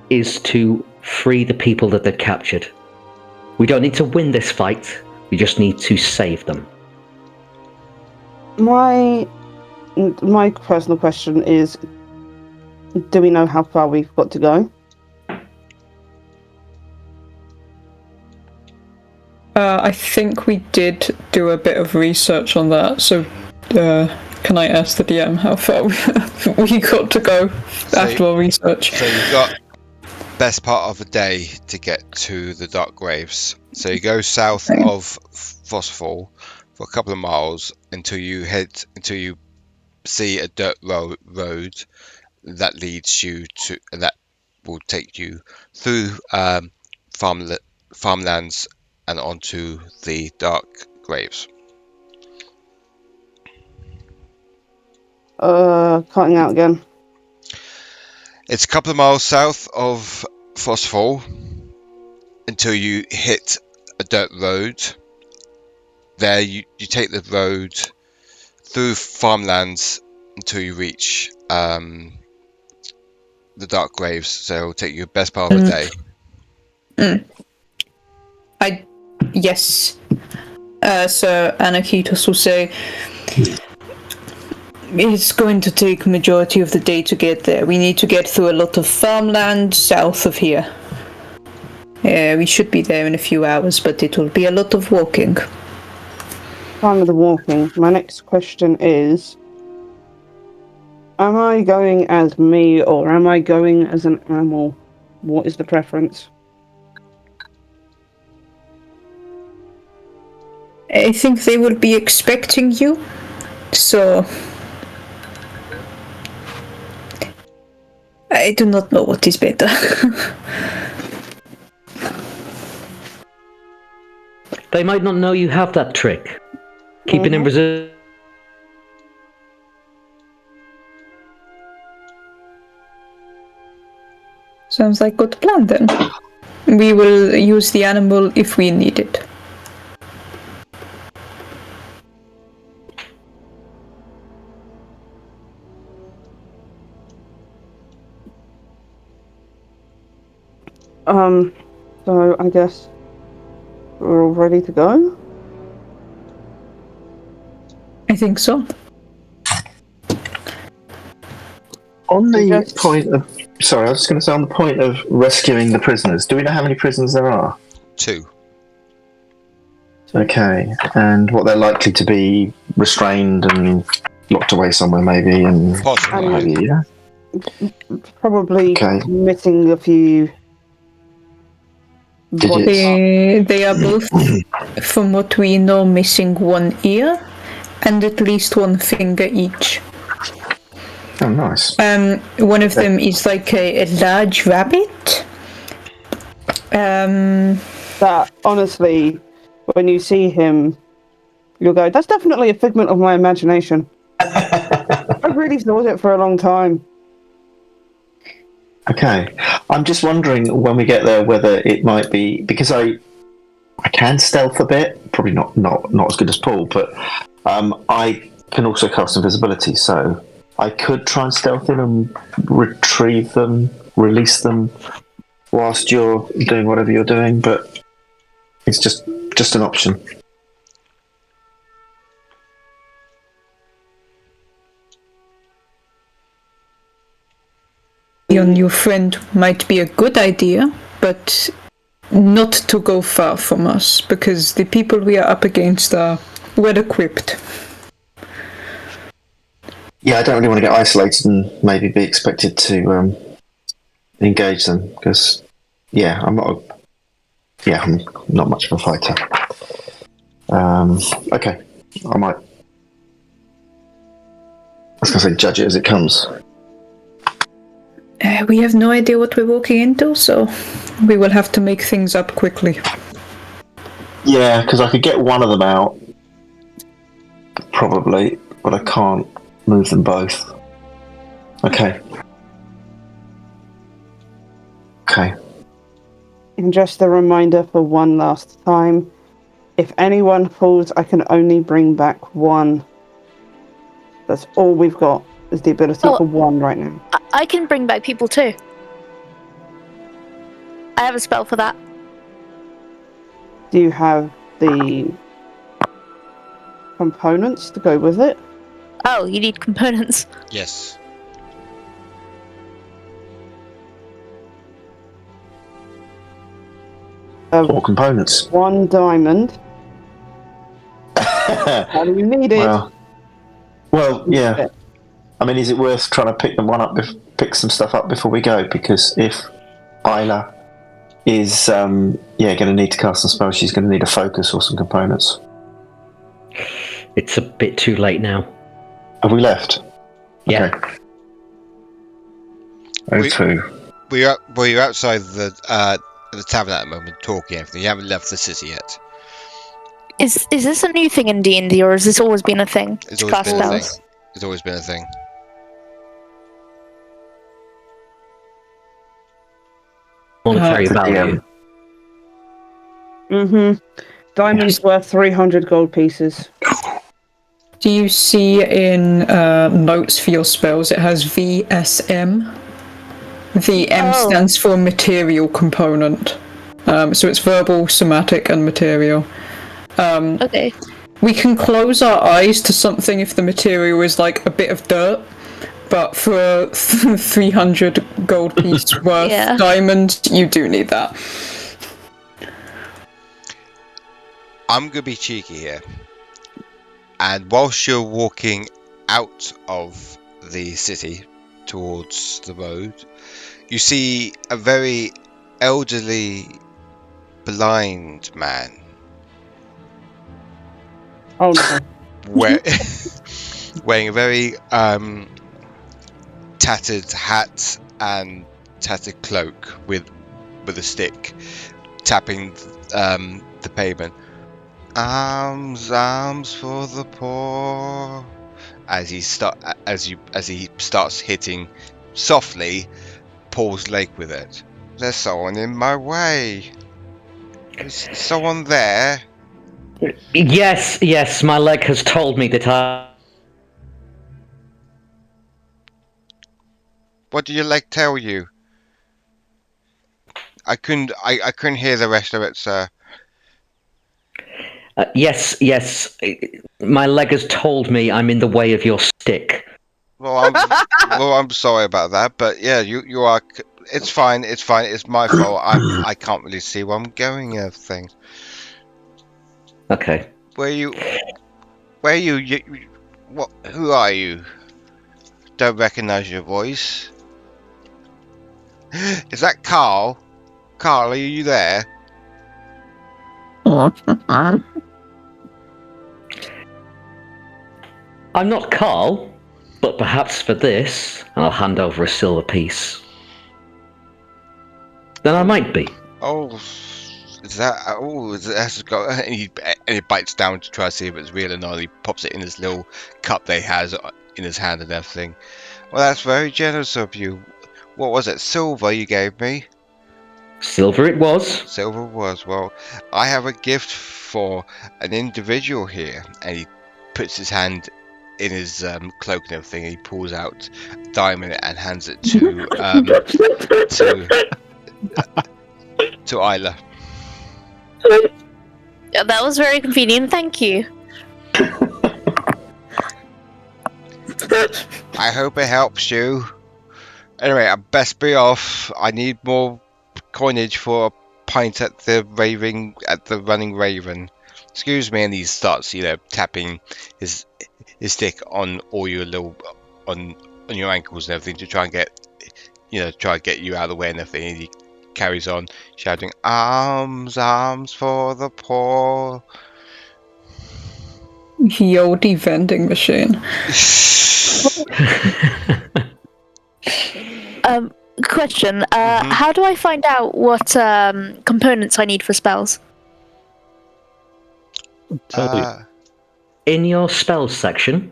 is to free the people that they've captured. We don't need to win this fight, we just need to save them. My personal question is, do we know how far we've got to go? I think we did do a bit of research on that, so can I ask the DM how far we got to go after our research? So you've got best part of a day to get to the Dark Graves. So you go south of Phosphor for a couple of miles until you see a dirt road that leads you to, and that will take you through farmlands and onto the Dark Graves. Cutting out again. It's a couple of miles south of Phosphor until you hit a dirt road. There you take the road through farmlands until you reach the Dark Graves. So it'll take you the best part of a day. Yes. So Aniketos will say, it's going to take majority of the day to get there. We need to get through a lot of farmland south of here. We should be there in a few hours, but it will be a lot of walking. Time of the walking. My next question is, am I going as me or am I going as an animal? What is the preference? I think they will be expecting you, so I do not know what is better. They might not know you have that trick. Keeping in reserve. Sounds like a good plan then. We will use the animal if we need it. So I guess we're all ready to go? I think so. On the point of... Sorry, I was just going to say, on the point of rescuing the prisoners, do we know how many prisoners there are? 2. Okay, and what they're likely to be restrained and locked away somewhere maybe, and Possibly. what have you, yeah? Probably Okay. missing a few... They are both, from what we know, missing one ear and at least one finger each. Oh, nice. One of them is like a large rabbit. That, honestly, when you see him, you'll go, that's definitely a figment of my imagination. I really thought it for a long time. Okay. I'm just wondering when we get there whether it might be... Because I can stealth a bit, probably not as good as Paul, but I can also cast invisibility, so I could try and stealth in and retrieve them, release them whilst you're doing whatever you're doing, but it's just an option. On your friend might be a good idea, but not to go far from us, because the people we are up against are well equipped. Yeah, I don't really want to get isolated and maybe be expected to engage them, because I'm not much of a fighter. Okay, I might. I was going to say judge it as it comes. We have no idea what we're walking into, so we will have to make things up quickly. Yeah, because I could get one of them out, probably, but I can't move them both. Okay. And just a reminder for one last time, if anyone falls, I can only bring back one. That's all we've got, is the ability for one right now. I can bring back people too. I have a spell for that. Do you have the components to go with it? Oh, you need components. Yes. What components? 1 diamond. How do you need it? Well, yeah. I mean, is it worth trying to pick pick some stuff up before we go? Because if Aila is, going to need to cast some spells, she's going to need a focus or some components. It's a bit too late now. Have we left? Yeah. Okay. O2. You're outside the tavern at the moment, talking everything. You haven't left the city yet. Is this a new thing in D&D, or has this always been a thing? It's always been a thing. It's always been a thing. Monetary value. Diamond's worth 300 gold pieces. Do you see in notes for your spells, it has VSM? The M stands for material component. So it's verbal, somatic, and material. Okay. We can close our eyes to something if the material is like a bit of dirt, but for a 300 gold piece worth diamond, you do need that. I'm going to be cheeky here. And whilst you're walking out of the city towards the road, you see a very elderly, blind man. Oh no. Wearing a very tattered hat and tattered cloak with a stick, tapping the pavement. Arms for the poor. As he starts hitting softly Paul's leg with it. There's someone in my way. Is someone there? Yes, my leg has told me that I... What did your leg tell you? I couldn't hear the rest of it, sir. Yes, my leg has told me I'm in the way of your stick. Well, I'm sorry about that, but yeah, you are. It's fine. It's my fault. I can't really see where I'm going and everything. Okay. Where are you? What? Who are you? Don't recognize your voice. Is that Carl? Carl, are you there? I'm not Carl, but perhaps for this, and I'll hand over a silver piece, then I might be. Oh, is that? Oh, that's got. And he bites down to try to see if it's real or not. He pops it in his little cup that he has in his hand and everything. Well, that's very generous of you. What was it? Silver you gave me? Silver it was. Silver was. Well, I have a gift for an individual here, and he puts his hand in his cloak and everything. And he pulls out a diamond and hands it to Aila. Yeah, that was very convenient. Thank you. I hope it helps you. Anyway, I best be off. I need more coinage for a pint at the Running Raven. Excuse me, and he starts, tapping his stick on all your on your ankles and everything to try and get you out of the way and everything. And he carries on shouting, "Arms for the poor." Yodi vending machine. Question. How do I find out what components I need for spells? In your spells section,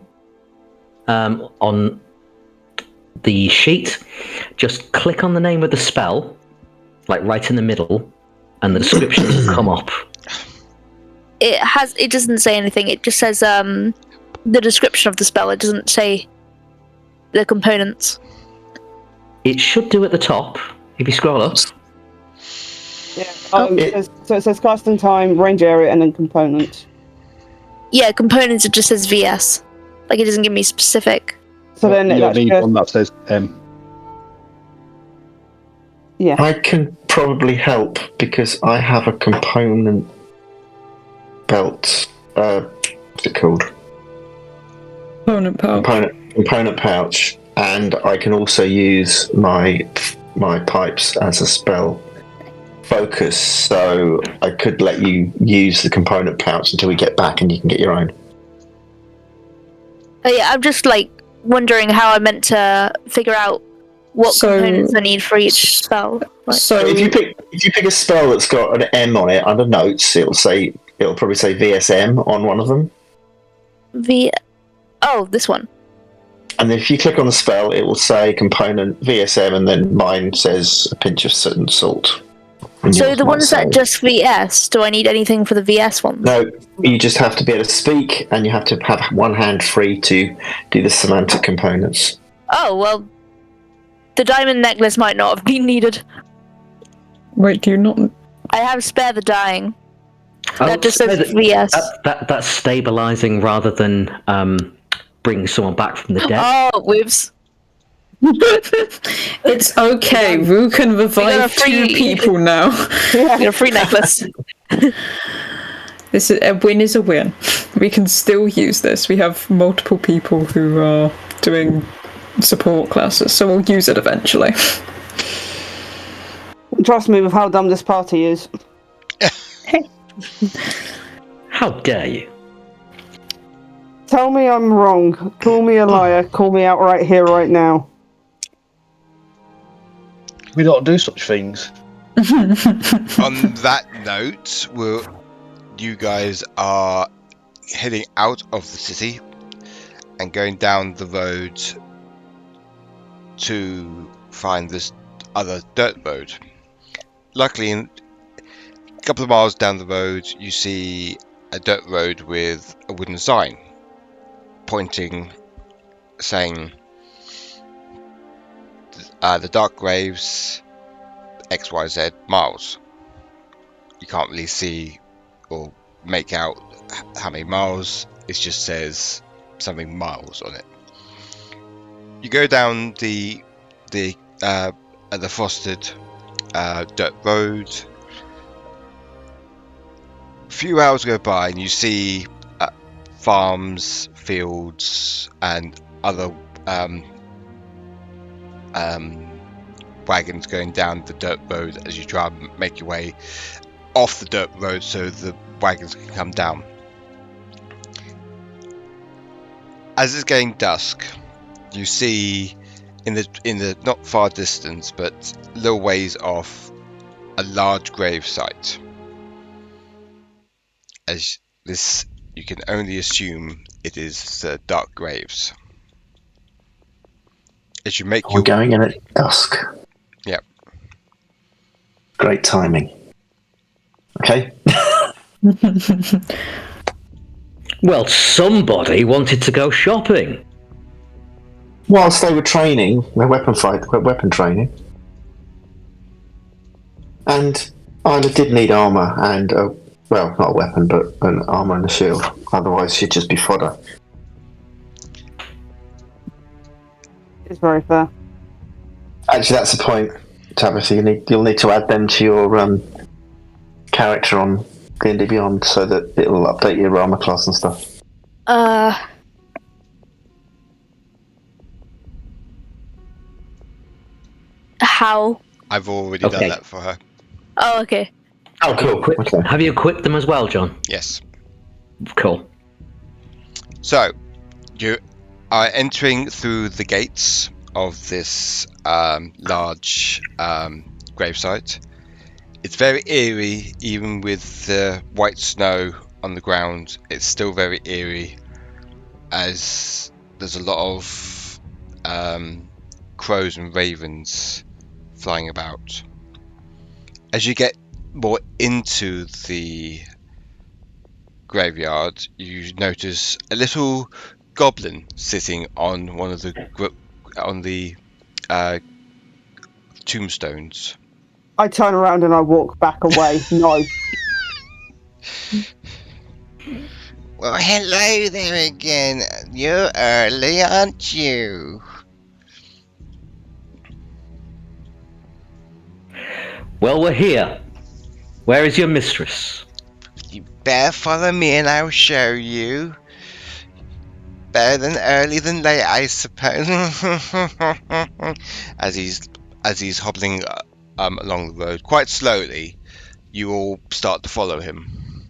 on the sheet, just click on the name of the spell, like right in the middle, and the description will come up. It doesn't say anything. It just says the description of the spell. It doesn't say the components. It should do at the top if you scroll up. Yeah. So it says casting time, range area, and then components. Yeah, components. It just says VS. Like it doesn't give me specific. So then you'll that's need just... one that says M. Yeah. I can probably help because I have a component belt. What's it called? Component pouch. Component pouch, and I can also use my pipes as a spell focus. So I could let you use the component pouch until we get back, and you can get your own. Yeah, I'm just wondering how I'm meant to figure out what components I need for each spell. So if you pick a spell that's got an M on it under notes, it'll probably say VSM on one of them. This one. And then if you click on the spell, it will say component VSM, and then mine says a pinch of salt. And So yours the might ones that say- just VS, do I need anything for the VS ones? No, you just have to be able to speak, and you have to have one hand free to do the semantic components. Oh, well, the diamond necklace might not have been needed. Wait, do you not? I have spare the dying. Oh, That just so says VS. That's stabilizing rather than bringing someone back from the dead. Oh, whoops. It's okay. Rue can We got revive a free- 2 people now. We got a free necklace. This is a win is a win. We can still use this. We have multiple people who are doing support classes, so we'll use it eventually. Trust me with how dumb this party is. How dare you? Tell me I'm wrong. Call me a liar. Call me out right here, right now. We don't do such things. On that note, you guys are heading out of the city and going down the road to find this other dirt road. Luckily, a couple of miles down the road, you see a dirt road with a wooden sign pointing, saying the Dark Graves, XYZ miles. You can't really see or make out how many miles. It just says something miles on it. You go down the frosted dirt road. A few hours go by and you see farms, fields, and other wagons going down the dirt road as you try and make your way off the dirt road so the wagons can come down. As it's getting dusk, you see in the not far distance, but a little ways off, a large grave site. As this, you can only assume it is the Dark Graves. As you make We're going in at dusk. Yep. Great timing. Okay. Well, somebody wanted to go shopping. Whilst they were training, their weapon training, and Aila did need armor and well, not a weapon, but an armor and a shield. Otherwise, she'd just be fodder. It's very fair. Actually, that's the point, Tabitha. You'll need to add them to your character on D&D Beyond so that it'll update your armor class and stuff. How? I've already done that for her. Oh, okay. Oh, cool. Okay. Have you equipped them as well, John? Yes. Cool. So, you are entering through the gates of this large gravesite. It's very eerie, even with the white snow on the ground. It's still very eerie, as there's a lot of crows and ravens flying about. As you get more into the graveyard, you notice a little goblin sitting on one of the tombstones. I turn around and I walk back away. No. Well, hello there again. You're early, aren't you? Well, we're here. Where is your mistress? You better follow me and I'll show you. Better than early than late, I suppose. As he's hobbling along the road quite slowly, you all start to follow him.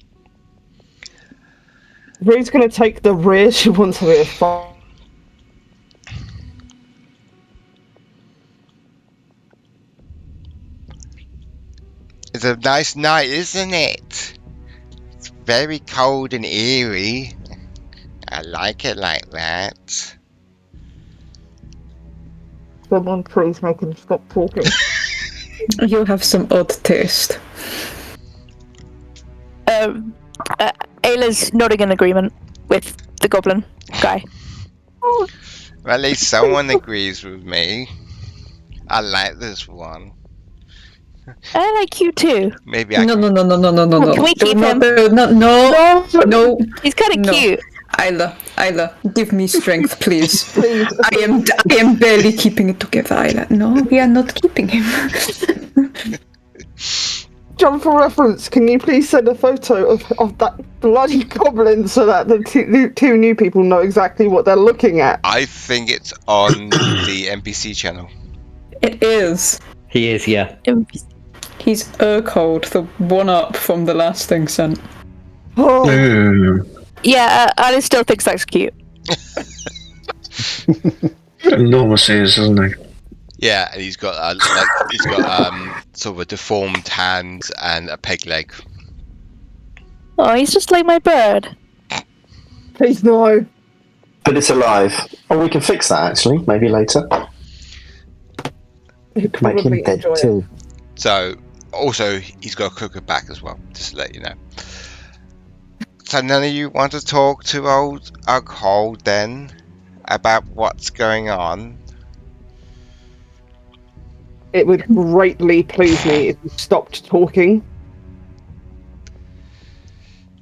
Rue's going to take the rear. She wants a bit of fun. It's a nice night, isn't it? It's very cold and eerie. I like it like that. Someone please make him stop talking. You have some odd taste. Aila's nodding in agreement with the goblin guy. Well, at least someone agrees with me. I like this one. I like you too. Maybe I No, can. no. Can we keep him? No. He's kind of No. cute. Isla, give me strength, please. Please. I am barely keeping it together, Isla. No, we are not keeping him. John, for reference, can you please send a photo of that bloody goblin so that the two new people know exactly what they're looking at? I think it's on the NPC channel. It is. He is, yeah. He's Urcold, the one-up from the last thing sent. Oh. Yeah, Alice still thinks that's cute. Enormous ears, isn't he? Yeah, and he's got sort of a deformed hand and a peg leg. Oh, he's just like my bird. Please no. But it's alive. Oh, we can fix that actually. Maybe later. He'd Make him probably dead enjoy it. too. So, also, he's got a crooked back as well, just to let you know. So none of you want to talk to old Ughold then about what's going on? It would greatly please me if you stopped talking.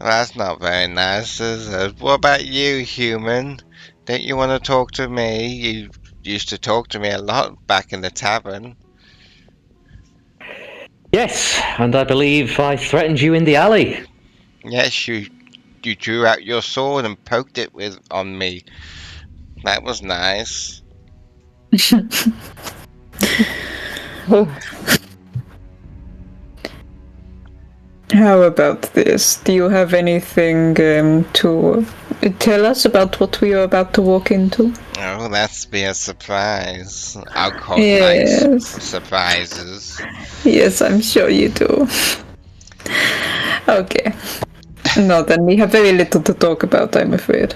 Well, that's not very nice, is it? What about you, human? Don't you want to talk to me? You used to talk to me a lot back in the tavern. Yes, and I believe I threatened you in the alley. Yes, you drew out your sword and poked it on me. That was nice. How about this? Do you have anything to tell us about what we are about to walk into? Oh, that's be a surprise. I'll call Yes. nice surprises. Yes, I'm sure you do. Okay. No, then we have very little to talk about, I'm afraid.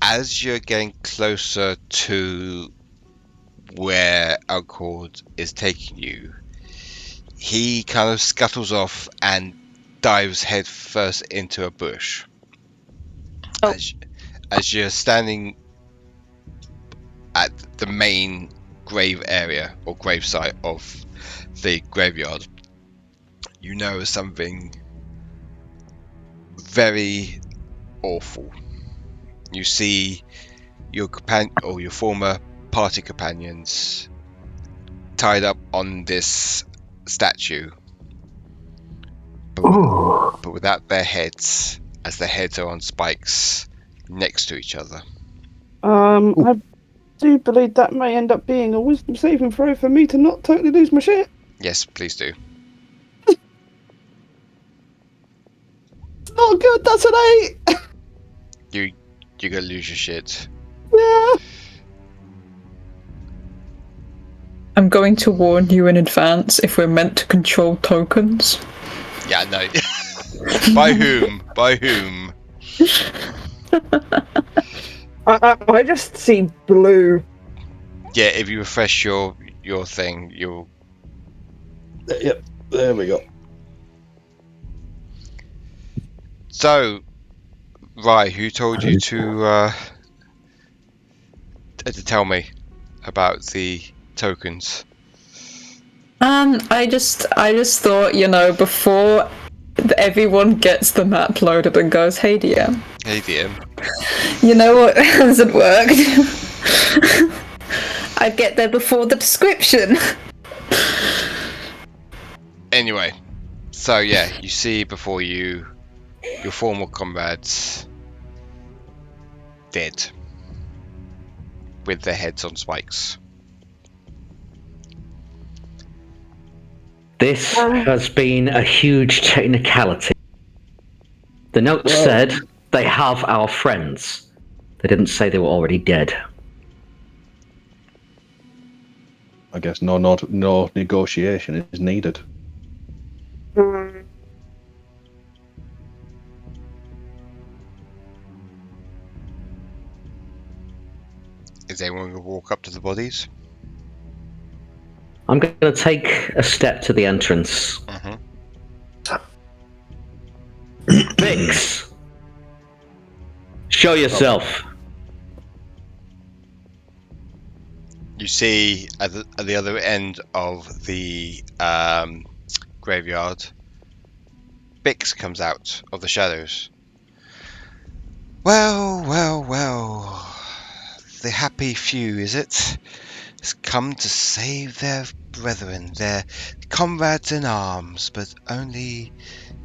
As you're getting closer to where Alcord is taking you, he kind of scuttles off and dives head first into a bush. Oh. As you're standing at the main grave area or grave site of the graveyard, you know something very awful. You see your companion or your former party companions tied up on this statue, but without their heads, as their heads are on spikes next to each other. I do believe that may end up being a wisdom saving throw for me to not totally lose my shit. Yes, please do. It's not good, that's an 8! You're gonna lose your shit. Yeah. I'm going to warn you in advance if we're meant to control tokens. Yeah, no. By whom? By whom? I just see blue. Yeah, if you refresh your thing, you'll. Yep, there we go. So, Rai, who told you to tell me about the tokens? I just thought, before everyone gets the map loaded and goes, hey DM. Hey DM. You know what hasn't worked? I'd get there before the description. Anyway, so yeah, you see before you your former comrades dead with their heads on spikes. This has been a huge technicality. The note said they have our friends. They didn't say they were already dead. I guess no negotiation is needed. Is anyone going to walk up to the bodies? I'm going to take a step to the entrance. Vix, show yourself. You see at the other end of the graveyard, Bix comes out of the shadows. Well, well, well. The happy few, is it? Has come to save their brethren, their comrades in arms, but only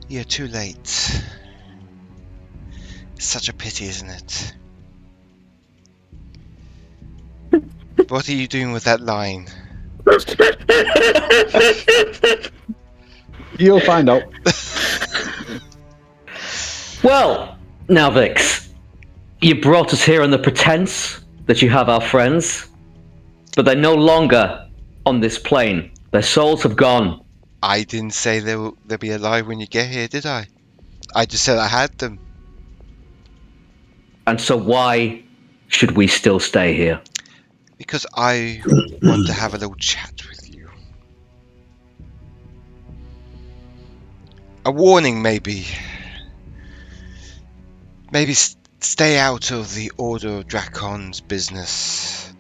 you're too late. Such a pity, isn't it? What are you doing with that line? You'll find out. Well, now Vix, you brought us here on the pretense that you have our friends, but they're no longer on this plane. Their souls have gone. I didn't say they'll be alive when you get here, did I? I just said I had them. And so why should we still stay here? Because I want to have a little chat with you. A warning, maybe. Maybe stay out of the Order of Dracon's business.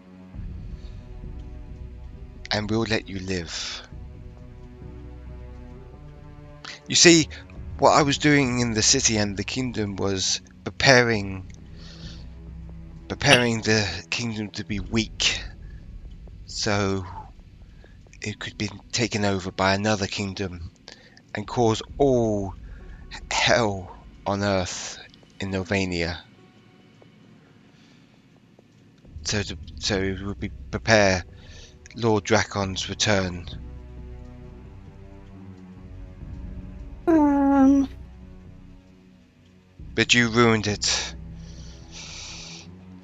And we'll let you live. You see, what I was doing in the city and the kingdom was preparing the kingdom to be weak, so it could be taken over by another kingdom and cause all hell on earth in Novania. So it would be prepare Lord Dracon's return. But you ruined it.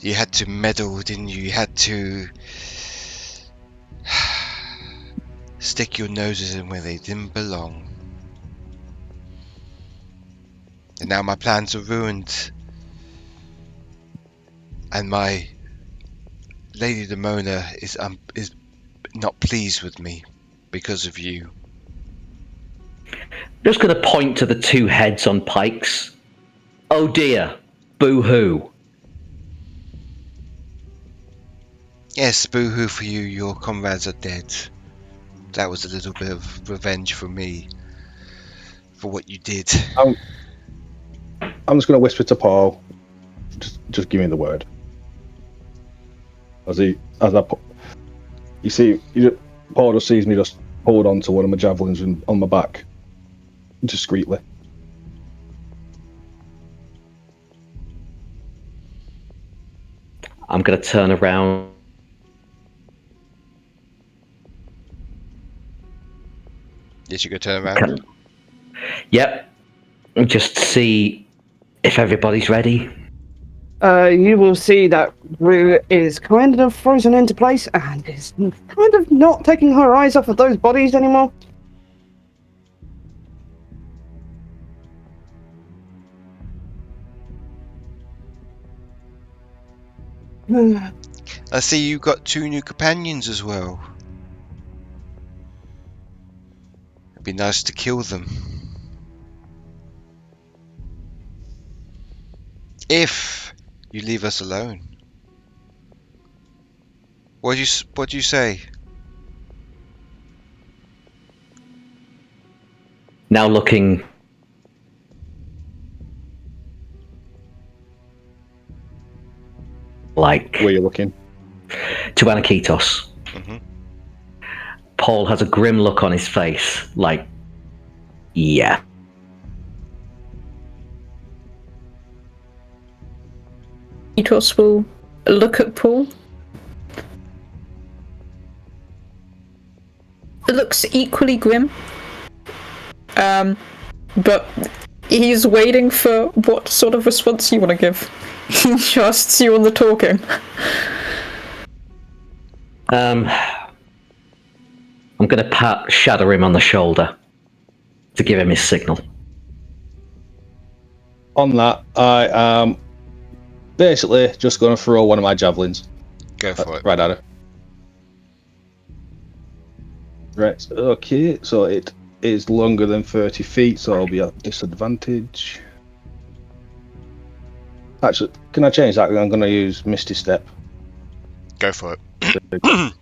You had to meddle, didn't you? You had to stick your noses in where they didn't belong. And now my plans are ruined. And my Lady Demona is not pleased with me because of you. Just going to point to the two heads on pikes. Oh dear, boo-hoo. Yes, boo-hoo for you, your comrades are dead. That was a little bit of revenge for me, for what you did. I'm just going to whisper to Paul, just give me the word. Paul just sees me just hold on to one of my javelins on my back, discreetly. I'm going to turn around. Yes, you go turn around? Yep. Just see if everybody's ready. You will see that Rue is kind of frozen into place and is kind of not taking her eyes off of those bodies anymore. I see you got 2 new companions as well. It'd be nice to kill them. If you leave us alone. What do you say? Now looking like Where you looking? to Aniketos. Mm-hmm. Paul has a grim look on his face, like, yeah. Aniketos will look at Paul. It looks equally grim. But he's waiting for what sort of response you want to give. He trusts you on the talking. I'm going to pat Shadorim on the shoulder to give him his signal. On that, I am basically just going to throw one of my javelins. Go for it. Right at her. Right. Okay. So it is longer than 30 feet, so I'll be at disadvantage. Actually, can I change that? I'm going to use Misty Step. Go for it. I'm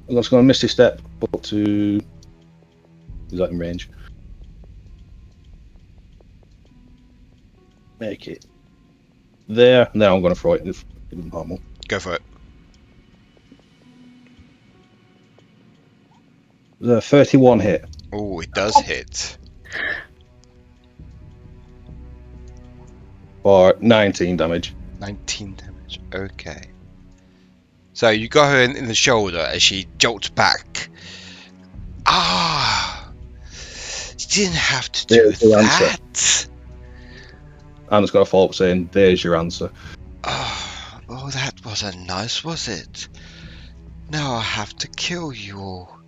just going to Misty Step up to. Is that in range? Make it there. Now I'm going to throw it in the normal. Go for it. The 31 hit. Oh, it does hit. For 19 damage. 19 damage. Okay. So you got her in the shoulder as she jolts back. Ah! You didn't have to do There's your answer. that. And it's got a follow up saying, "There's your answer." Oh, that wasn't nice, was it? Now I have to kill you all.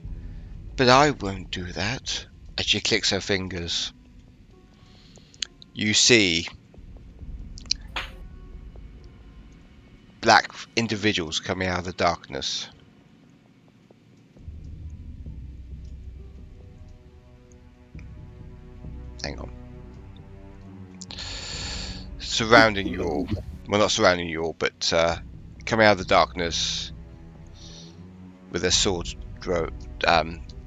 But I won't do that. As she clicks her fingers, you see black individuals coming out of the darkness. Hang on. Surrounding you all. Well, not surrounding you all, but coming out of the darkness with their swords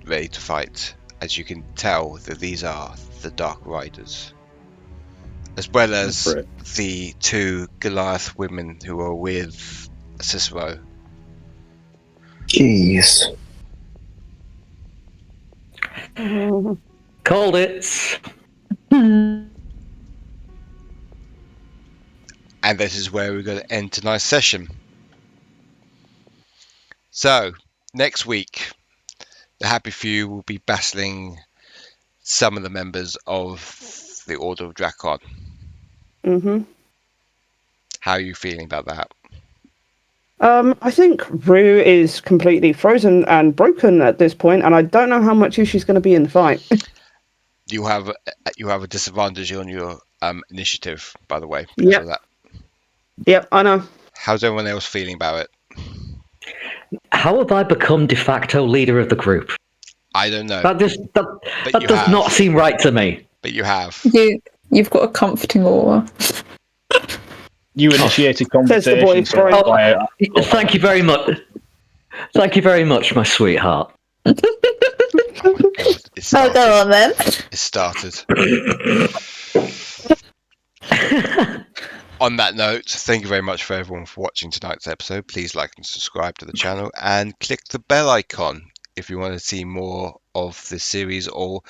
ready to fight. As you can tell that these are the Dark Riders. As well as the two Goliath women who are with Cicero. Jeez. Called it. And this is where we're going to end tonight's session. So, next week, the Happy Few will be battling some of the members of the Order of Drakon. Mm-hmm. How are you feeling about that? I think Rue is completely frozen and broken at this point, and I don't know how much use she's going to be in the fight. You have a disadvantage on your initiative, by the way. Yep. So that. Yep, I know. How's everyone else feeling about it? How have I become de facto leader of the group? I don't know. That does not seem right to me. But you have. You've got a comforting aura. You initiated Says the boy. conversation. Thank you very much. Thank you very much, my sweetheart. Oh, go on then. It started. On that note, thank you very much for everyone for watching tonight's episode. Please like and subscribe to the channel and click the bell icon if you want to see more of this series or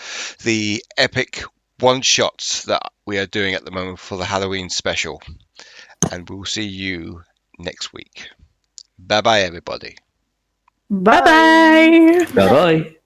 the epic one-shots that we are doing at the moment for the Halloween special. And we'll see you next week. Bye-bye, everybody. Bye-bye. Bye-bye.